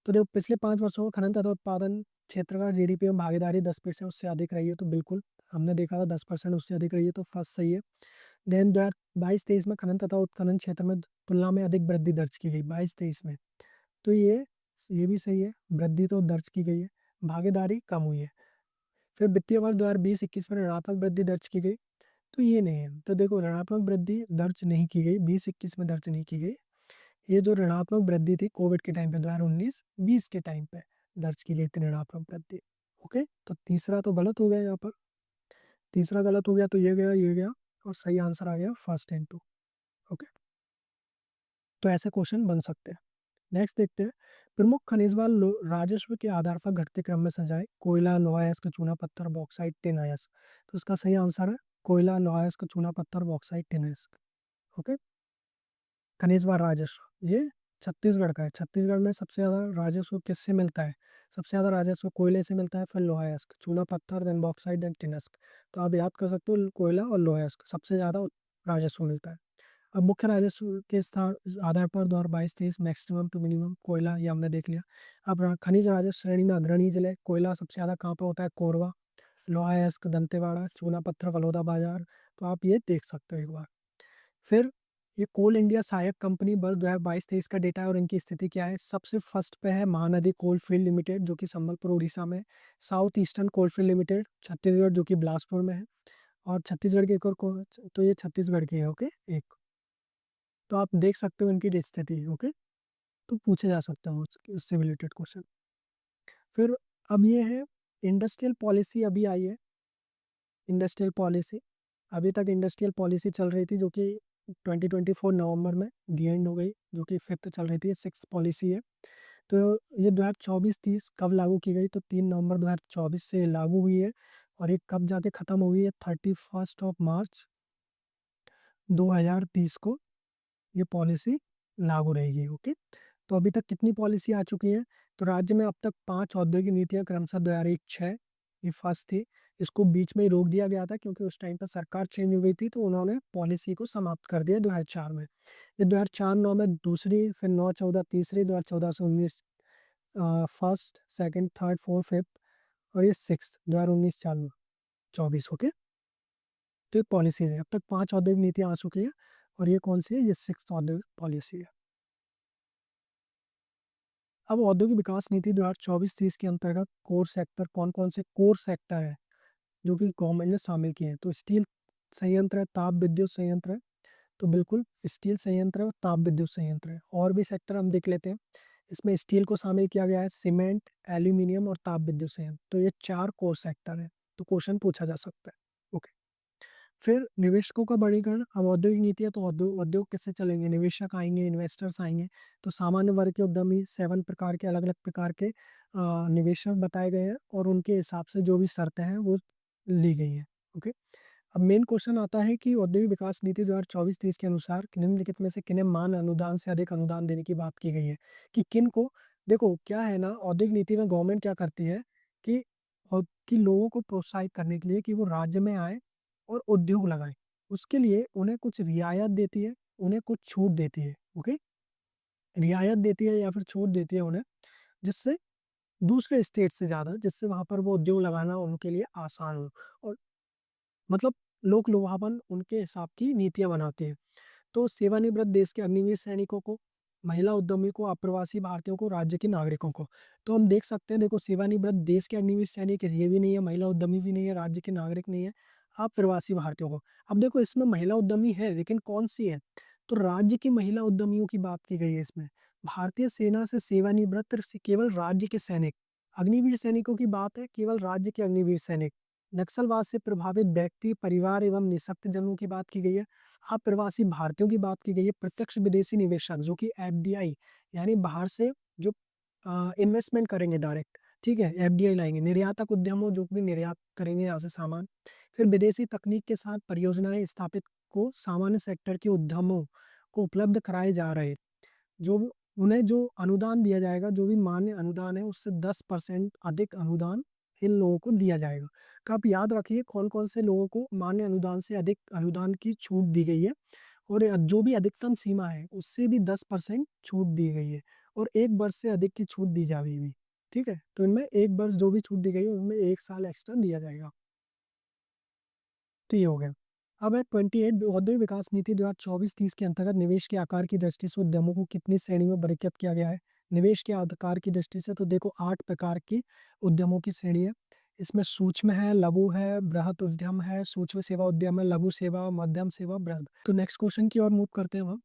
तो देखो पिछले 5 वर्षों में खनन तथा उत्पादन क्षेत्र का जीडीपी में भागीदारी 10% उससे अधिक रही है, तो बिल्कुल हमने देखा था 10% उससे अधिक रही है, तो फर्स्ट सही है। देन 2022-23 में खनन तथा उत्खनन क्षेत्र में तुलना में अधिक वृद्धि दर्ज की गई 22-23 में, तो ये भी सही है, वृद्धि तो दर्ज की गई है, भागीदारी कम हुई है। फिर वित्तीय वर्ष 2020-21 में ऋणात्मक वृद्धि दर्ज की गई, तो ये नहीं है। तो देखो ऋणात्मक वृद्धि दर्ज नहीं की गई, 20-21 में दर्ज नहीं की गई। ये जो ऋणात्मक वृद्धि थी कोविड के टाइम पे 2019-20 के टाइम पे दर्ज की गई थी ऋणात्मक वृद्धि। ओके, तो तीसरा तो गलत हो गया यहाँ पर, तीसरा गलत हो गया, तो ये गया, और सही आंसर आ गया फर्स्ट एंड टू। ओके, तो ऐसे क्वेश्चन बन सकते हैं। नेक्स्ट देखते हैं, प्रमुख खनिज व राजस्व के आधार पर घटते क्रम में सजाए, कोयला, लोहा अयस्क, चूना पत्थर, बॉक्साइट, टिन अयस्क। तो इसका सही आंसर है कोयला, लोहा अयस्क, चूना पत्थर, बॉक्साइट, टिन अयस्क। ओके, खनिज व राजस्व ये छत्तीसगढ़ का है। छत्तीसगढ़ में सबसे ज़्यादा राजस्व किससे मिलता है? सबसे ज़्यादा राजस्व कोयले से मिलता है, फिर लोहा अयस्क, चूना पत्थर, देन बॉक्साइट, देन टिनस्क। तो आप याद कर सकते हो कोयला और लोहा अयस्क सबसे ज़्यादा राजस्व मिलता है। अब मुख्य राजस्व के स्थान आधार पर 2022-23 मैक्सिमम टू मिनिमम कोयला, ये हमने देख लिया। अब खनिज राजस्व श्रेणी में अग्रणी जिले कोयला सबसे ज़्यादा कहाँ पे होता है? कोरबा, लोहा अयस्क, दंतेवाड़ा, चूना पत्थर, बलौदा बाजार। तो आप ये देख सकते हो एक बार। फिर ये कोल इंडिया सहायक कंपनी वर्ष 2022-23 का डेटा है और इनकी स्थिति क्या है? सबसे फर्स्ट पे है महानदी कोलफील्ड लिमिटेड, जो कि संबलपुर उड़ीसा में है। South eastern coalfield limited Chhattisgarh, जो कि बिलासपुर में है। और छत्तीसगढ़ की एक और तो ये छत्तीसगढ़ की है, ओके एक। तो आप देख सकते हो इनकी स्थिति, ओके। तो पूछे जा सकते हो उससे रिलेटेड क्वेश्चन। फिर अब ये है इंडस्ट्रियल पॉलिसी अभी आई है। इंडस्ट्रियल पॉलिसी अभी तक इंडस्ट्रियल पॉलिसी चल रही थी, जो कि 2024 नवंबर में दी एंड हो गई, जो कि फिफ्थ चल रही थी, सिक्स पॉलिसी है। तो ये 2024-30 कब लागू की गई? तो 3 नवंबर 2024 से लागू हुई है। और ये कब जाके ख़त्म हुई है? 31 मार्च 2030 को ये पॉलिसी लागू रहेगी, ओके। तो अभी तक कितनी पॉलिसी आ चुकी है? तो राज्य में अब तक 5 औद्योगिक नीतियाँ क्रमशः 2001-6 ये फर्स्ट थी। इसको बीच में ही रोक दिया गया था क्योंकि उस टाइम पर सरकार चेंज हो गई थी, तो उन्होंने पॉलिसी को समाप्त कर दिया 2004 में। ये 2004-9 में दूसरी, फिर 9-14 तीसरी, 2014 से 19 first, second, third, fourth, fifth और ये सिक्स्थ 2019 चालू 24, ओके। तो ये पॉलिसीज़ है। अब तक 5 औद्योगिक नीतियाँ आ चुकी हैं और ये कौन सी है? ये सिक्स्थ औद्योगिक पॉलिसी है। अब औद्योगिक विकास नीति 2024-30 के अंतर्गत कोर सेक्टर कौन-कौन से कोर सेक्टर हैं, जो कि गवर्नमेंट ने शामिल किए हैं? तो स्टील संयंत्र है, ताप विद्युत संयंत्र है, तो बिल्कुल स्टील संयंत्र है और ताप विद्युत संयंत्र है। और भी सेक्टर हम देख लेते हैं। इसमें स्टील को शामिल किया गया है, सीमेंट, एल्यूमीनियम और ताप विद्युत संयंत्र। तो ये 4 कोर सेक्टर हैं, तो क्वेश्चन पूछा जा सकता है। ओके। फिर निवेशकों का वर्गीकरण। अब औद्योगिक नीति है तो उद्योग किससे चलेंगे? निवेशक आएंगे, इन्वेस्टर्स आएंगे। तो सामान्य वर्ग के उद्यमी 7 प्रकार के अलग अलग प्रकार के निवेशक बताए गए हैं और उनके हिसाब से जो भी शर्तें हैं वो ली गई हैं, ओके। अब मेन क्वेश्चन आता है कि औद्योगिक विकास नीति 2024-30 के अनुसार निम्नलिखित में से किन्हें मान अनुदान से अधिक अनुदान देने की बात की गई है? कि किन को? देखो क्या है ना, औद्योगिक नीति में गवर्नमेंट क्या करती है कि कि लोगों को प्रोत्साहित करने के लिए कि वो राज्य में आए और उद्योग लगाएँ। उसके लिए उन्हें कुछ रियायत देती है, उन्हें कुछ छूट देती है, ओके? रियायत देती है या फिर छूट देती है उन्हें, जिससे दूसरे स्टेट से ज़्यादा, जिससे वहाँ पर वो उद्योग लगाना उनके लिए आसान हो और मतलब लोक लुभावन उनके हिसाब की नीतियाँ बनाती है। तो सेवानिवृत्त देश के अग्निवीर सैनिकों को, महिला उद्यमी को, अप्रवासी भारतीयों को, राज्य के नागरिकों को। तो हम देख सकते हैं, देखो सेवानिवृत्त देश के अग्निवीर सैनिक ये भी नहीं है, महिला उद्यमी भी नहीं है, राज्य के नागरिक नहीं है, अप्रवासी भारतीयों को। अब देखो इसमें महिला उद्यमी है लेकिन कौन-सी है? तो राज्य की महिला उद्यमियों की बात की गई है इसमें। भारतीय सेना से सेवानिवृत्त केवल राज्य के सैनिक, अग्निवीर सैनिकों की बात है केवल राज्य के अग्निवीर सैनिक। नक्सलवाद से प्रभावित व्यक्ति, परिवार एवं निःशक्तजनों की बात की गई है। अप्रवासी भारतीयों की बात की गई है। प्रत्यक्ष विदेशी निवेशक जो कि एफडीआई यानी बाहर से जो इन्वेस्टमेंट करेंगे डायरेक्ट, ठीक है? एफडीआई लाएँगे। निर्यातक उद्यमों जो भी निर्यात करेंगे यहाँ से सामान। फिर विदेशी तकनीक के साथ परियोजनाएँ स्थापित को सामान्य सेक्टर के उद्यमों को उपलब्ध कराए जा रहे। जो भी उन्हें जो अनुदान दिया जाएगा, जो भी मान्य अनुदान है उससे 10% अधिक अनुदान इन लोगों को दिया जाएगा। तो आप याद रखिए कौन-कौन से लोगों को मान्य अनुदान से अधिक अनुदान की छूट दी गई है और जो भी अधिकतम सीमा है उससे भी 10% छूट दी गई है और 1 वर्ष से अधिक की छूट दी जाएगी। ठीक है? तो इनमें 1 वर्ष जो भी छूट दी गई है उनमें 1 साल एक्स्ट्रा दिया जाएगा। तो ये हो गया। अब है 28 औद्योगिक विकास नीति 2024-30 के अंतर्गत निवेश के आकार की दृष्टि से उद्यमों को कितनी श्रेणी में वर्गीकृत किया गया है? निवेश के आकार की दृष्टि से तो देखो 8 प्रकार की उद्यमों की श्रेणी है। इसमें सूक्ष्म है, लघु है, बृहत उद्यम है, सूक्ष्म सेवा उद्यम है, लघु सेवा, मध्यम सेवा, बृहद। तो नेक्स्ट क्वेश्चन की ओर मूव करते हैं हम।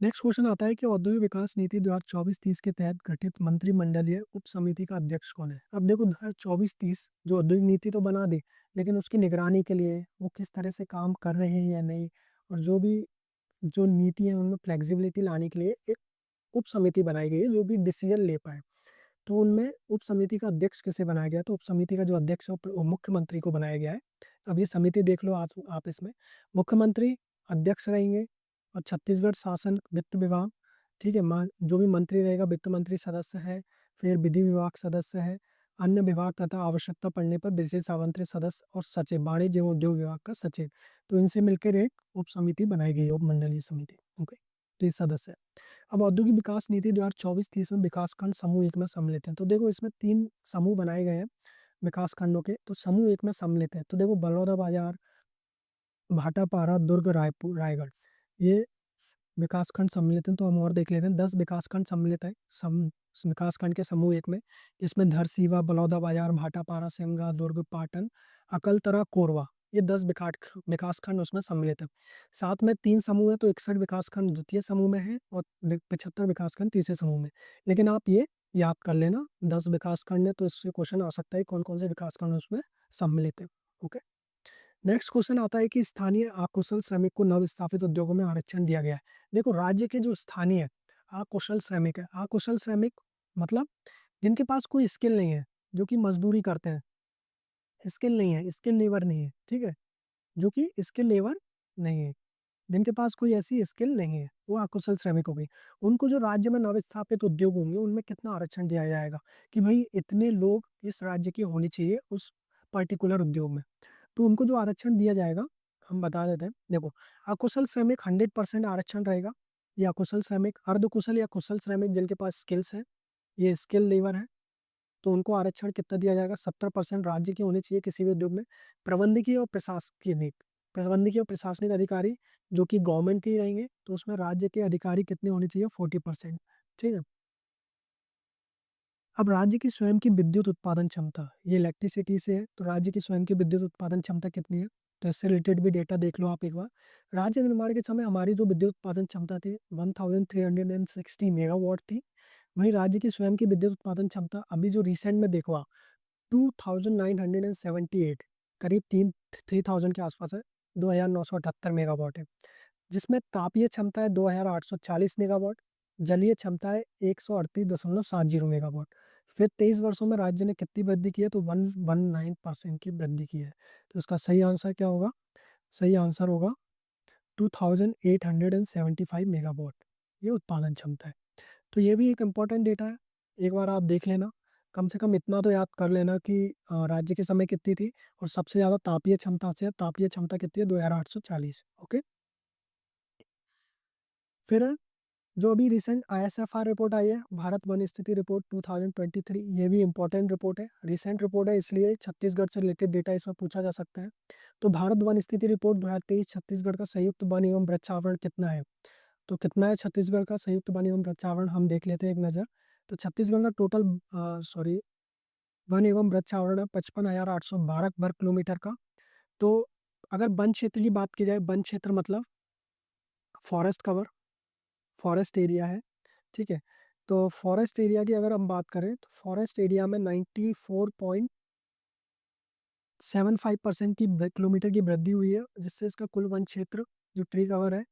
नेक्स्ट क्वेश्चन आता है कि औद्योगिक विकास नीति 2024-30 के तहत गठित मंत्रिमंडलीय उप समिति का अध्यक्ष कौन है? अब देखो 2024-30 जो औद्योगिक नीति तो बना दी, लेकिन उसकी निगरानी के लिए वो किस तरह से काम कर रहे हैं या नहीं, और जो भी जो नीति है उनमें फ्लेक्सिबिलिटी लाने के लिए एक उप समिति बनाई गई है जो भी डिसीजन ले पाए। तो उनमें उप समिति का अध्यक्ष किसे बनाया गया? तो उप समिति का जो अध्यक्ष है वो मुख्यमंत्री को बनाया गया है। अब ये समिति देख लो आप इसमें मुख्यमंत्री अध्यक्ष रहेंगे और छत्तीसगढ़ शासन वित्त विभाग, ठीक है? जो भी मंत्री रहेगा वित्त मंत्री सदस्य है, फिर विधि विभाग सदस्य है, अन्य विभाग तथा आवश्यकता पड़ने पर विशेष आमंत्रित सदस्य और सचिव, वाणिज्य एवं उद्योग विभाग का सचिव। तो इनसे मिलकर एक उप समिति बनाई गई है, उपमंडलीय समिति। ओके, तो ये सदस्य है। अब औद्योगिक विकास नीति 2024-30 में विकास खंड समूह 1 में सम्मिलित हैं। तो देखो इसमें 3 समूह बनाए गए हैं विकास खंडों के, तो समूह 1 में सम्मिलित है। तो देखो बलौदाबाजार, भाटापारा, दुर्ग, रायपुर, रायगढ़, ये विकासखंड सम्मिलित हैं। तो हम और देख लेते हैं, 10 विकासखंड सम्मिलित है विकासखंड के समूह 1 में। इसमें धरसीवा, बलौदाबाजार, भाटापारा, सिमगा, दुर्ग, पाटन, अकलतरा, कोरबा, ये 10 विकासखंड उसमें सम्मिलित है। साथ में 3 समूह है, तो 61 विकासखंड द्वितीय समूह में है और 75 विकासखंड तीसरे समूह में। लेकिन आप ये याद कर लेना, 10 विकासखंड है, तो इससे क्वेश्चन आ सकता है कौन कौन से विकासखंड उसमें सम्मिलित है। ओके, नेक्स्ट क्वेश्चन आता है कि स्थानीय अकुशल श्रमिक को नवस्थापित उद्योगों में आरक्षण दिया गया है। देखो राज्य के जो स्थानीय अकुशल श्रमिक है, अकुशल श्रमिक मतलब जिनके पास कोई स्किल नहीं है, जो कि मजदूरी करते हैं, स्किल नहीं है, स्किल लेबर नहीं है, ठीक है, जो कि स्किल लेबर नहीं है, जिनके पास कोई ऐसी स्किल नहीं है, वो अकुशल श्रमिक हो गई। उनको जो राज्य में नवस्थापित उद्योग होंगे उनमें कितना आरक्षण दिया जाएगा कि भाई इतने लोग इस राज्य के होने चाहिए उस पर्टिकुलर उद्योग में। तो उनको जो आरक्षण दिया जाएगा हम बता देते हैं। देखो, अकुशल श्रमिक 100% आरक्षण रहेगा। ये अकुशल श्रमिक, अर्धकुशल या कुशल श्रमिक जिनके पास स्किल्स हैं, ये स्किल लेबर है, तो उनको आरक्षण कितना दिया जाएगा, 70% राज्य के होने चाहिए किसी भी उद्योग में। प्रबंधकीय और प्रशासनिक अधिकारी जो कि गवर्नमेंट के ही रहेंगे, तो उसमें राज्य के अधिकारी कितने होने चाहिए, 40%। ठीक है। अब राज्य की स्वयं की विद्युत उत्पादन क्षमता, ये इलेक्ट्रिसिटी से है, तो राज्य की स्वयं की विद्युत उत्पादन क्षमता कितनी है, तो इससे रिलेटेड भी डेटा देख लो आप एक बार। राज्य निर्माण के समय हमारी जो विद्युत उत्पादन क्षमता थी 1360 मेगावाट थी। वहीं राज्य की स्वयं की विद्युत उत्पादन क्षमता अभी जो रिसेंट में देखो आप 2978, करीब 3000 के आसपास है, 2978 मेगावाट है। जिसमें तापीय क्षमता है 2840 मेगावाट, जलीय क्षमता है 138.70 मेगावाट। फिर 23 वर्षों में राज्य ने कितनी वृद्धि की है, तो 119% की वृद्धि की है। तो इसका सही आंसर क्या होगा, सही आंसर होगा 2875 मेगावाट, ये उत्पादन क्षमता है। तो ये भी एक इम्पॉर्टेंट डेटा है, एक बार आप देख लेना। कम से कम इतना तो याद कर लेना कि राज्य के समय कितनी थी और सबसे ज़्यादा तापीय क्षमता से तापीय क्षमता कितनी है, 2840। ओके, फिर जो अभी रिसेंट ISFR रिपोर्ट आई है, भारत वन स्थिति रिपोर्ट 2023, ये भी इंपॉर्टेंट रिपोर्ट है, रिसेंट रिपोर्ट है, इसलिए छत्तीसगढ़ से रिलेटेड डेटा इसमें पूछा जा सकता है। तो भारत वन स्थिति रिपोर्ट 2023 छत्तीसगढ़ का संयुक्त वन एवं वृक्षावरण कितना है, तो कितना है छत्तीसगढ़ का संयुक्त वन एवं वृक्षावरण, हम देख लेते हैं एक नज़र। तो छत्तीसगढ़ का टोटल वन एवं वृक्षावरण है 55,812 वर्ग किलोमीटर का। तो अगर वन क्षेत्र की बात की जाए, वन क्षेत्र मतलब फॉरेस्ट कवर, फॉरेस्ट एरिया है, ठीक है। तो फॉरेस्ट एरिया की अगर हम बात करें, तो फॉरेस्ट एरिया में 94.75% की किलोमीटर की वृद्धि हुई है, जिससे इसका कुल वन क्षेत्र जो ट्री कवर है,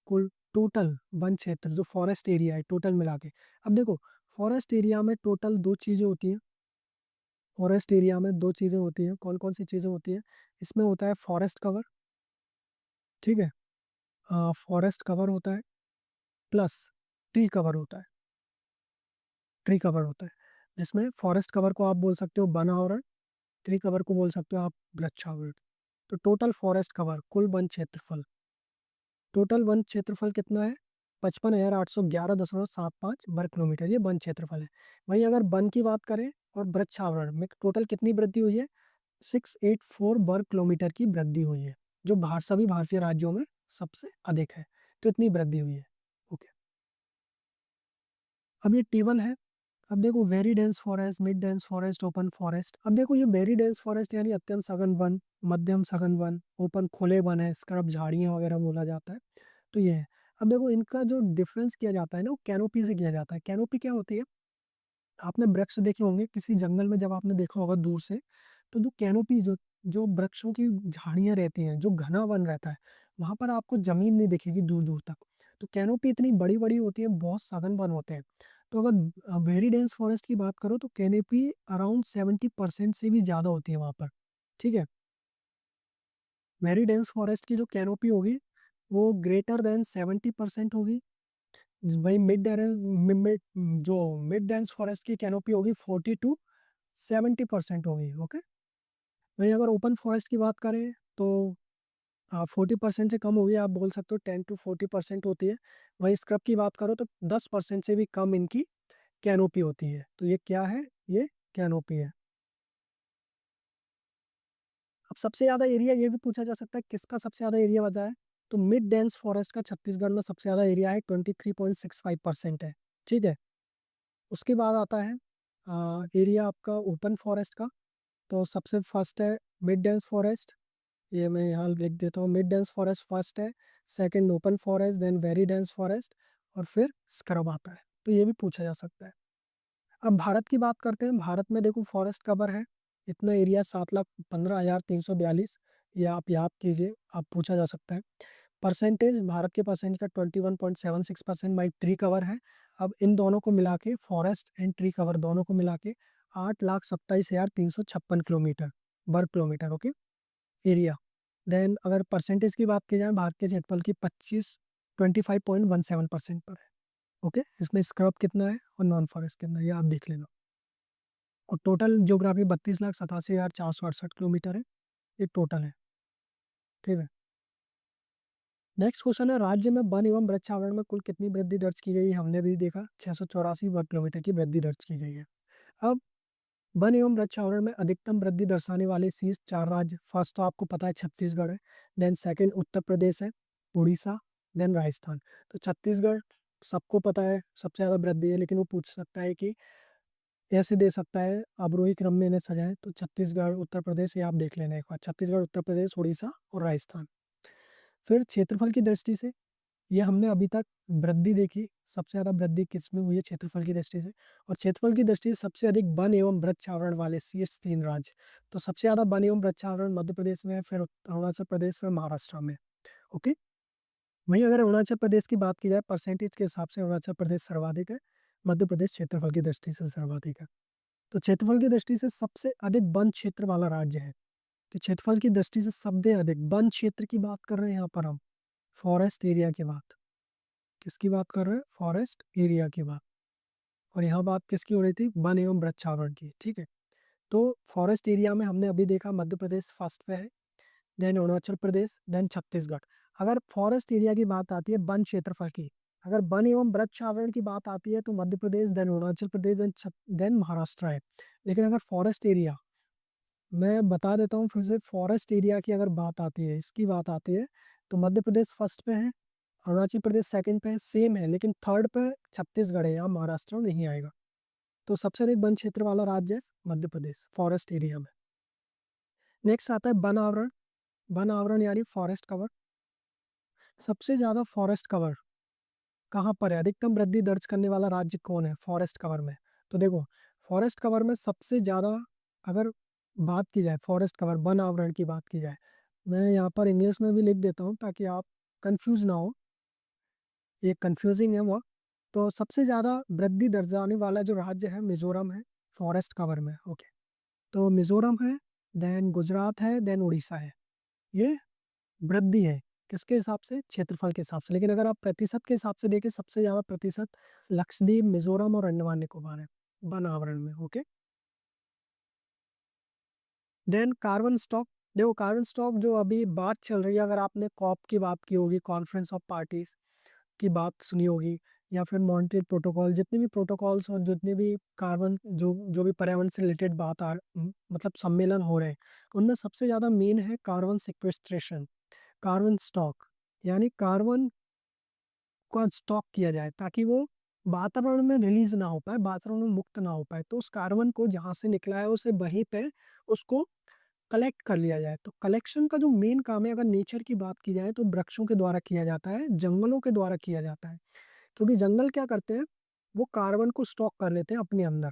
कुल टोटल वन क्षेत्र जो फॉरेस्ट एरिया है टोटल मिला के। अब देखो, फॉरेस्ट एरिया में टोटल दो चीज़ें होती हैं, फॉरेस्ट एरिया में दो चीज़ें होती हैं, कौन कौन सी चीज़ें होती हैं, इसमें होता है फॉरेस्ट कवर, ठीक है, फॉरेस्ट कवर होता है, प्लस ट्री कवर होता है, ट्री कवर होता है, जिसमें फॉरेस्ट कवर को आप बोल सकते हो वन आवरण, ट्री कवर को बोल सकते हो आप वृक्षावरण। तो टोटल फॉरेस्ट कवर, कुल वन क्षेत्रफल, टोटल वन क्षेत्रफल कितना है, 55,811.75 वर्ग किलोमीटर, ये वन क्षेत्रफल है। वहीं अगर वन की बात करें और वृक्षावरण में टोटल कितनी वृद्धि हुई है, 684 वर्ग किलोमीटर की वृद्धि हुई है, जो सभी भारतीय राज्यों में सबसे अधिक है। तो इतनी वृद्धि हुई है। ओके, अब ये टेबल है। अब देखो, very dense forest, mid dense forest, open forest. अब देखो ये वेरी डेंस फॉरेस्ट यानी अत्यंत सघन वन, मध्यम सघन वन, ओपन खुले वन है, स्क्रब झाड़ियाँ वगैरह बोला जाता है। तो ये है। अब देखो इनका जो डिफरेंस किया जाता है ना, वो कैनोपी से किया जाता है। कैनोपी क्या होती है, आपने वृक्ष देखे होंगे किसी जंगल में, जब आपने देखा होगा दूर से, तो जो कैनोपी जो जो वृक्षों की झाड़ियाँ रहती हैं, जो घना वन रहता है, वहां पर आपको जमीन नहीं दिखेगी दूर दूर तक। तो कैनोपी इतनी बड़ी बड़ी होती है, बहुत सघन वन होते हैं। तो अगर वेरी डेंस फॉरेस्ट की बात करो, तो कैनोपी अराउंड 70% से भी ज्यादा होती है वहां पर, ठीक है। वेरी डेंस फॉरेस्ट की जो कैनोपी होगी वो ग्रेटर देन 70% होगी। वही मिड, जो मिड डेंस फॉरेस्ट की कैनोपी होगी 42 70% हो गई। ओके, वहीं अगर ओपन फॉरेस्ट की बात करें तो 40% से कम हो गई, आप बोल सकते हो 10 to 40% होती है। वहीं स्क्रब की बात करो तो 10% से भी कम इनकी कैनोपी होती है। तो ये क्या है, ये कैनोपी है। अब सबसे ज़्यादा एरिया ये भी पूछा जा सकता है किसका सबसे ज़्यादा एरिया बचा है, तो मिड डेंस फॉरेस्ट का छत्तीसगढ़ में सबसे ज़्यादा एरिया है, 23.65% है। ठीक है, उसके बाद आता है एरिया आपका ओपन फॉरेस्ट का। तो सबसे फर्स्ट है मिड डेंस फॉरेस्ट, ये मैं यहाँ लिख देता हूँ, मिड डेंस फॉरेस्ट फर्स्ट है, second open forest, then very dense forest, और फिर स्क्रब आता है। तो ये भी पूछा जा सकता है। अब भारत की बात करते हैं। भारत में देखो फॉरेस्ट कवर है इतना एरिया 7,15,342, ये आप याद कीजिए, आप पूछा जा सकता है। परसेंटेज भारत के परसेंट का 21.76% बाई ट्री कवर है। अब इन दोनों को मिला के, फॉरेस्ट एंड ट्री कवर दोनों को मिला के 8,27,356 किलोमीटर वर्ग किलोमीटर, ओके, एरिया। देन अगर परसेंटेज की बात की जाए, भारत के क्षेत्रफल की 25.17% पर है। ओके, इसमें स्क्रब कितना है और नॉन फॉरेस्ट कितना है, ये आप देख लेना। और टोटल ज्योग्राफी 32,87,468 किलोमीटर है, ये टोटल है। ठीक है, नेक्स्ट क्वेश्चन है, राज्य में वन एवं वृक्षावरण में कुल कितनी वृद्धि दर्ज की गई है। हमने भी देखा 684 वर्ग किलोमीटर की वृद्धि दर्ज की गई है। अब वन एवं वृक्षावरण में अधिकतम वृद्धि दर्शाने वाले शीर्ष 4 राज्य, फर्स्ट तो आपको पता है छत्तीसगढ़ है, देन सेकंड उत्तर प्रदेश है, उड़ीसा, देन राजस्थान। तो छत्तीसगढ़ सबको पता है सबसे ज़्यादा वृद्धि है, लेकिन वो पूछ सकता है कि ऐसे दे सकता है अवरोही क्रम में इन्हें सजाएं। तो छत्तीसगढ़, उत्तर प्रदेश, ये आप देख लेना एक बार, छत्तीसगढ़, उत्तर प्रदेश, उड़ीसा और राजस्थान। फिर क्षेत्रफल की दृष्टि से ये हमने अभी तक वृद्धि देखी, सबसे ज़्यादा वृद्धि किस में हुई है, क्षेत्रफल की दृष्टि से। और क्षेत्रफल की दृष्टि से सबसे अधिक वन एवं वृक्षावरण वाले शीर्ष 3 राज्य, तो सबसे ज़्यादा वन एवं वृक्षावरण मध्य प्रदेश में है, फिर अरुणाचल प्रदेश, फिर महाराष्ट्र में। ओके, वहीं अगर अरुणाचल प्रदेश की बात की जाए परसेंटेज के हिसाब से, अरुणाचल प्रदेश सर्वाधिक है, मध्य प्रदेश क्षेत्रफल की दृष्टि से सर्वाधिक है। तो क्षेत्रफल की दृष्टि से सबसे अधिक वन क्षेत्र वाला राज्य है। तो क्षेत्रफल की दृष्टि से सबसे अधिक वन क्षेत्र की बात कर रहे हैं यहाँ पर हम, फॉरेस्ट एरिया की बात, किसकी बात कर रहे हैं, फॉरेस्ट एरिया की बात। और यहाँ बात किसकी हो रही थी, वन एवं वृक्षावरण की। ठीक है, तो फॉरेस्ट एरिया में हमने अभी देखा मध्य प्रदेश फर्स्ट पे है, देन अरुणाचल प्रदेश, देन छत्तीसगढ़। अगर फॉरेस्ट एरिया की बात आती है वन क्षेत्रफल की, अगर वन एवं वृक्षावरण की बात आती है तो मध्य प्रदेश, देन अरुणाचल प्रदेश, देन महाराष्ट्र है। लेकिन अगर फॉरेस्ट एरिया, मैं बता देता हूँ फिर से, फॉरेस्ट एरिया की अगर बात आती है, इसकी बात आती है, तो मध्य प्रदेश फर्स्ट पे है, अरुणाचल प्रदेश सेकंड पे है, सेम है, लेकिन थर्ड पे छत्तीसगढ़ है, यहाँ महाराष्ट्र नहीं आएगा। तो सबसे अधिक वन क्षेत्र वाला राज्य है मध्य प्रदेश फॉरेस्ट एरिया में। नेक्स्ट आता है वन आवरण। वन आवरण यानी फॉरेस्ट कवर। सबसे ज्यादा फॉरेस्ट कवर कहाँ पर है, अधिकतम वृद्धि दर्ज करने वाला राज्य कौन है फॉरेस्ट कवर में। तो देखो, फॉरेस्ट कवर में सबसे ज्यादा अगर बात की जाए, फॉरेस्ट कवर वन आवरण की बात की जाए, मैं यहाँ पर इंग्लिश में भी लिख देता हूँ ताकि आप कंफ्यूज ना हो, ये कंफ्यूजिंग है वो। तो सबसे ज़्यादा वृद्धि दर्जाने वाला जो राज्य है मिजोरम है फॉरेस्ट कवर में। ओके, तो मिजोरम है, देन गुजरात है, देन उड़ीसा है। ये वृद्धि है किसके हिसाब से, क्षेत्रफल के हिसाब से। लेकिन अगर आप प्रतिशत के हिसाब से देखें, सबसे ज़्यादा प्रतिशत लक्षद्वीप, मिजोरम और अंडमान निकोबार है वन आवरण में। Okay, then carbon stock. देखो कार्बन स्टॉक जो अभी बात चल रही है, अगर आपने कॉप की बात की होगी, कॉन्फ्रेंस ऑफ पार्टीज की बात सुनी होगी, या फिर मॉन्ट्रियल प्रोटोकॉल, जितने भी प्रोटोकॉल्स और जितने भी कार्बन जो जो भी पर्यावरण से रिलेटेड बात मतलब सम्मेलन हो रहे हैं, उनमें सबसे ज़्यादा मेन है कार्बन सिक्वेस्ट्रेशन, कार्बन स्टॉक, यानी कार्बन का स्टॉक किया जाए ताकि वो वातावरण में रिलीज ना हो पाए, वातावरण में मुक्त ना हो पाए। तो उस कार्बन को जहाँ से निकला है उसे वहीं पे उसको कलेक्ट कर लिया जाए। तो कलेक्शन का जो मेन काम है, अगर नेचर की बात की जाए तो वृक्षों के द्वारा किया जाता है, जंगलों के द्वारा किया जाता है। क्योंकि जंगल क्या करते हैं, वो कार्बन को स्टॉक कर लेते हैं अपने अंदर,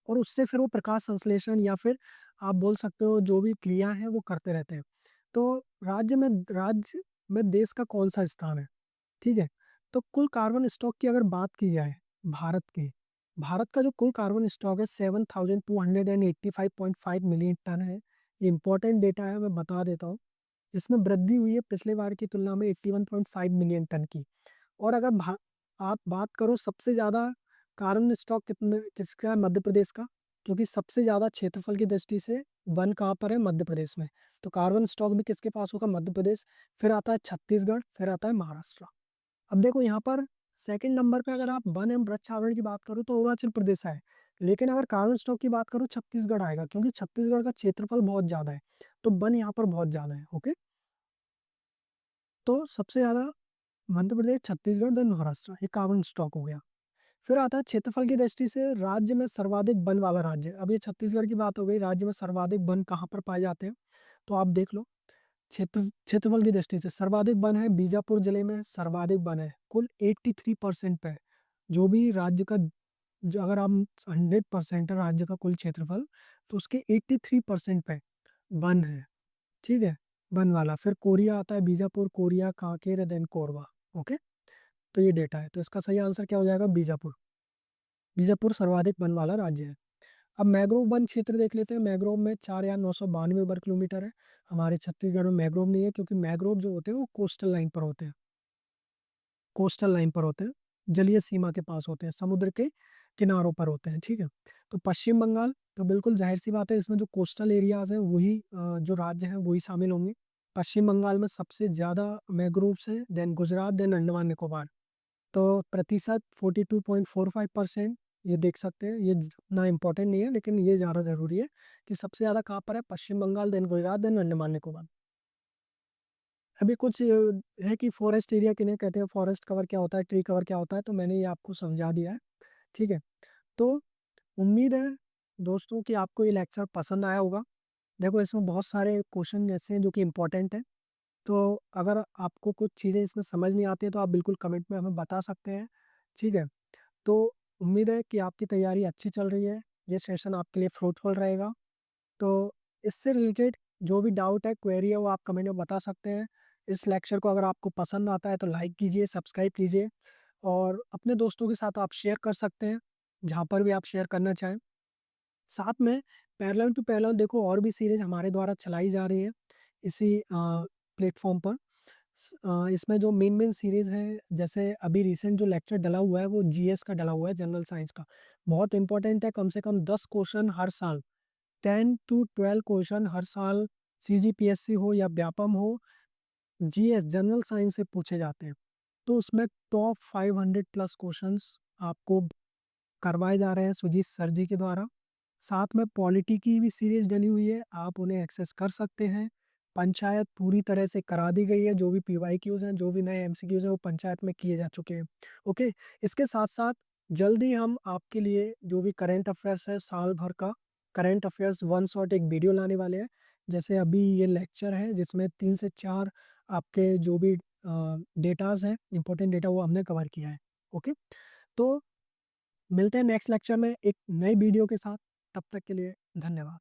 और उससे फिर वो प्रकाश संश्लेषण या फिर आप बोल सकते हो जो भी क्रिया है वो करते रहते हैं। तो राज्य में देश का कौन सा स्थान है, ठीक है। तो कुल कार्बन स्टॉक की अगर बात की जाए, भारत की, भारत का जो कुल कार्बन स्टॉक है 7285.5 मिलियन टन है। ये इंपॉर्टेंट डेटा है, मैं बता देता हूँ। इसमें वृद्धि हुई है पिछले बार की तुलना में 81.5 मिलियन टन की। और अगर आप बात करो सबसे ज़्यादा कार्बन स्टॉक कितने किसका है, मध्य प्रदेश का क्योंकि सबसे ज़्यादा क्षेत्रफल की दृष्टि से वन कहाँ पर है? मध्य प्रदेश में। तो कार्बन स्टॉक भी किसके पास होगा? मध्य प्रदेश। फिर आता है छत्तीसगढ़, फिर आता है महाराष्ट्र। अब देखो यहाँ पर सेकंड नंबर पे अगर आप वन एवं वृक्ष आवरण की बात करो तो अरुणाचल प्रदेश है। लेकिन अगर कार्बन स्टॉक की बात करूँ छत्तीसगढ़ आएगा, क्योंकि छत्तीसगढ़ का क्षेत्रफल बहुत ज़्यादा है। तो वन यहाँ पर बहुत ज़्यादा है। ओके, तो सबसे ज़्यादा मध्य प्रदेश, छत्तीसगढ़, देन महाराष्ट्र, ये कार्बन स्टॉक हो गया। फिर आता है क्षेत्रफल की दृष्टि से राज्य में सर्वाधिक वन वाला राज्य। अब ये छत्तीसगढ़ की बात हो गई, राज्य में सर्वाधिक वन कहाँ पर पाए जाते हैं? तो आप देख लो, क्षेत्रफल की दृष्टि से सर्वाधिक वन है बीजापुर जिले में, सर्वाधिक वन है कुल 83% पे। जो भी राज्य का, जो अगर आप 100% है राज्य का कुल क्षेत्रफल, तो उसके 83% पे वन है। ठीक है, वन वाला। फिर कोरिया आता है, बीजापुर, कोरिया, कांकेर, देन कोरबा। ओके, तो ये डेटा है। तो इसका सही आंसर क्या हो जाएगा? बीजापुर। बीजापुर सर्वाधिक वन वाला राज्य है। अब मैंग्रोव वन क्षेत्र देख लेते हैं। मैंग्रोव में 4,992 वर्ग किलोमीटर है। हमारे छत्तीसगढ़ में मैंग्रोव नहीं है, क्योंकि मैंग्रोव जो होते हैं वो कोस्टल लाइन पर होते हैं। कोस्टल लाइन पर होते हैं, जलीय सीमा के पास होते हैं, समुद्र के किनारों पर होते हैं। ठीक है, तो पश्चिम बंगाल, तो बिल्कुल जाहिर सी बात है, इसमें जो कोस्टल एरियाज हैं वही जो राज्य हैं वही शामिल होंगे। पश्चिम बंगाल में सबसे ज़्यादा मैंग्रोव्स हैं, देन गुजरात, देन अंडमान निकोबार। तो प्रतिशत 42.45%, ये देख सकते हैं। ये इतना इंपॉर्टेंट नहीं है, लेकिन ये ज़्यादा जरूरी है कि सबसे ज़्यादा कहाँ पर है? पश्चिम बंगाल, देन गुजरात, देन अंडमान निकोबार। अभी कुछ है कि फॉरेस्ट एरिया किन्हें कहते हैं, फॉरेस्ट कवर क्या होता है, ट्री कवर क्या होता है, तो मैंने ये आपको समझा दिया है। ठीक है, तो उम्मीद है दोस्तों कि आपको ये लेक्चर पसंद आया होगा। देखो, इसमें बहुत सारे क्वेश्चन ऐसे हैं जो कि इम्पोर्टेंट हैं। तो अगर आपको कुछ चीज़ें इसमें समझ नहीं आती है तो आप बिल्कुल कमेंट में हमें बता सकते हैं। ठीक है, तो उम्मीद है कि आपकी तैयारी अच्छी चल रही है। ये सेशन आपके लिए फ्रूटफुल रहेगा। तो इससे रिलेटेड जो भी डाउट है, क्वेरी है, वो आप कमेंट में बता सकते हैं। इस लेक्चर को अगर आपको पसंद आता है तो लाइक कीजिए, सब्सक्राइब कीजिए, और अपने दोस्तों के साथ आप शेयर कर सकते हैं, जहाँ पर भी आप शेयर करना चाहें। साथ में पैरेलल टू पैरेलल देखो, और भी सीरीज हमारे द्वारा चलाई जा रही है इसी प्लेटफॉर्म पर। इसमें जो मेन मेन सीरीज है, जैसे अभी रिसेंट जो लेक्चर डला हुआ है वो जीएस का डला हुआ है, जनरल साइंस का। बहुत इंपॉर्टेंट है, कम से कम 10 क्वेश्चन हर साल, 10 to 12 क्वेश्चन हर साल, सीजीपीएससी हो या व्यापम हो, जीएस जनरल साइंस से पूछे जाते हैं। तो उसमें टॉप 500 प्लस क्वेश्चंस आपको करवाए जा रहे हैं सुजीत सर जी के द्वारा। साथ में पॉलिटी की भी सीरीज डली हुई है, आप उन्हें एक्सेस कर सकते हैं। पंचायत पूरी तरह से करा दी गई है, जो भी पीवाईक्यूज हैं, जो भी नए एमसीक्यूज हैं, वो पंचायत में किए जा चुके हैं। ओके, इसके साथ साथ जल्दी हम आपके लिए जो भी करंट अफेयर्स है, साल भर का करंट अफेयर्स वन शॉट एक वीडियो लाने वाले हैं। जैसे अभी ये लेक्चर है जिसमें 3 से 4 आपके जो भी डेटाज हैं, इंपॉर्टेंट डेटा, वो हमने कवर किया है। ओके, तो मिलते हैं नेक्स्ट लेक्चर में एक नई वीडियो के साथ। तब तक के लिए धन्यवाद।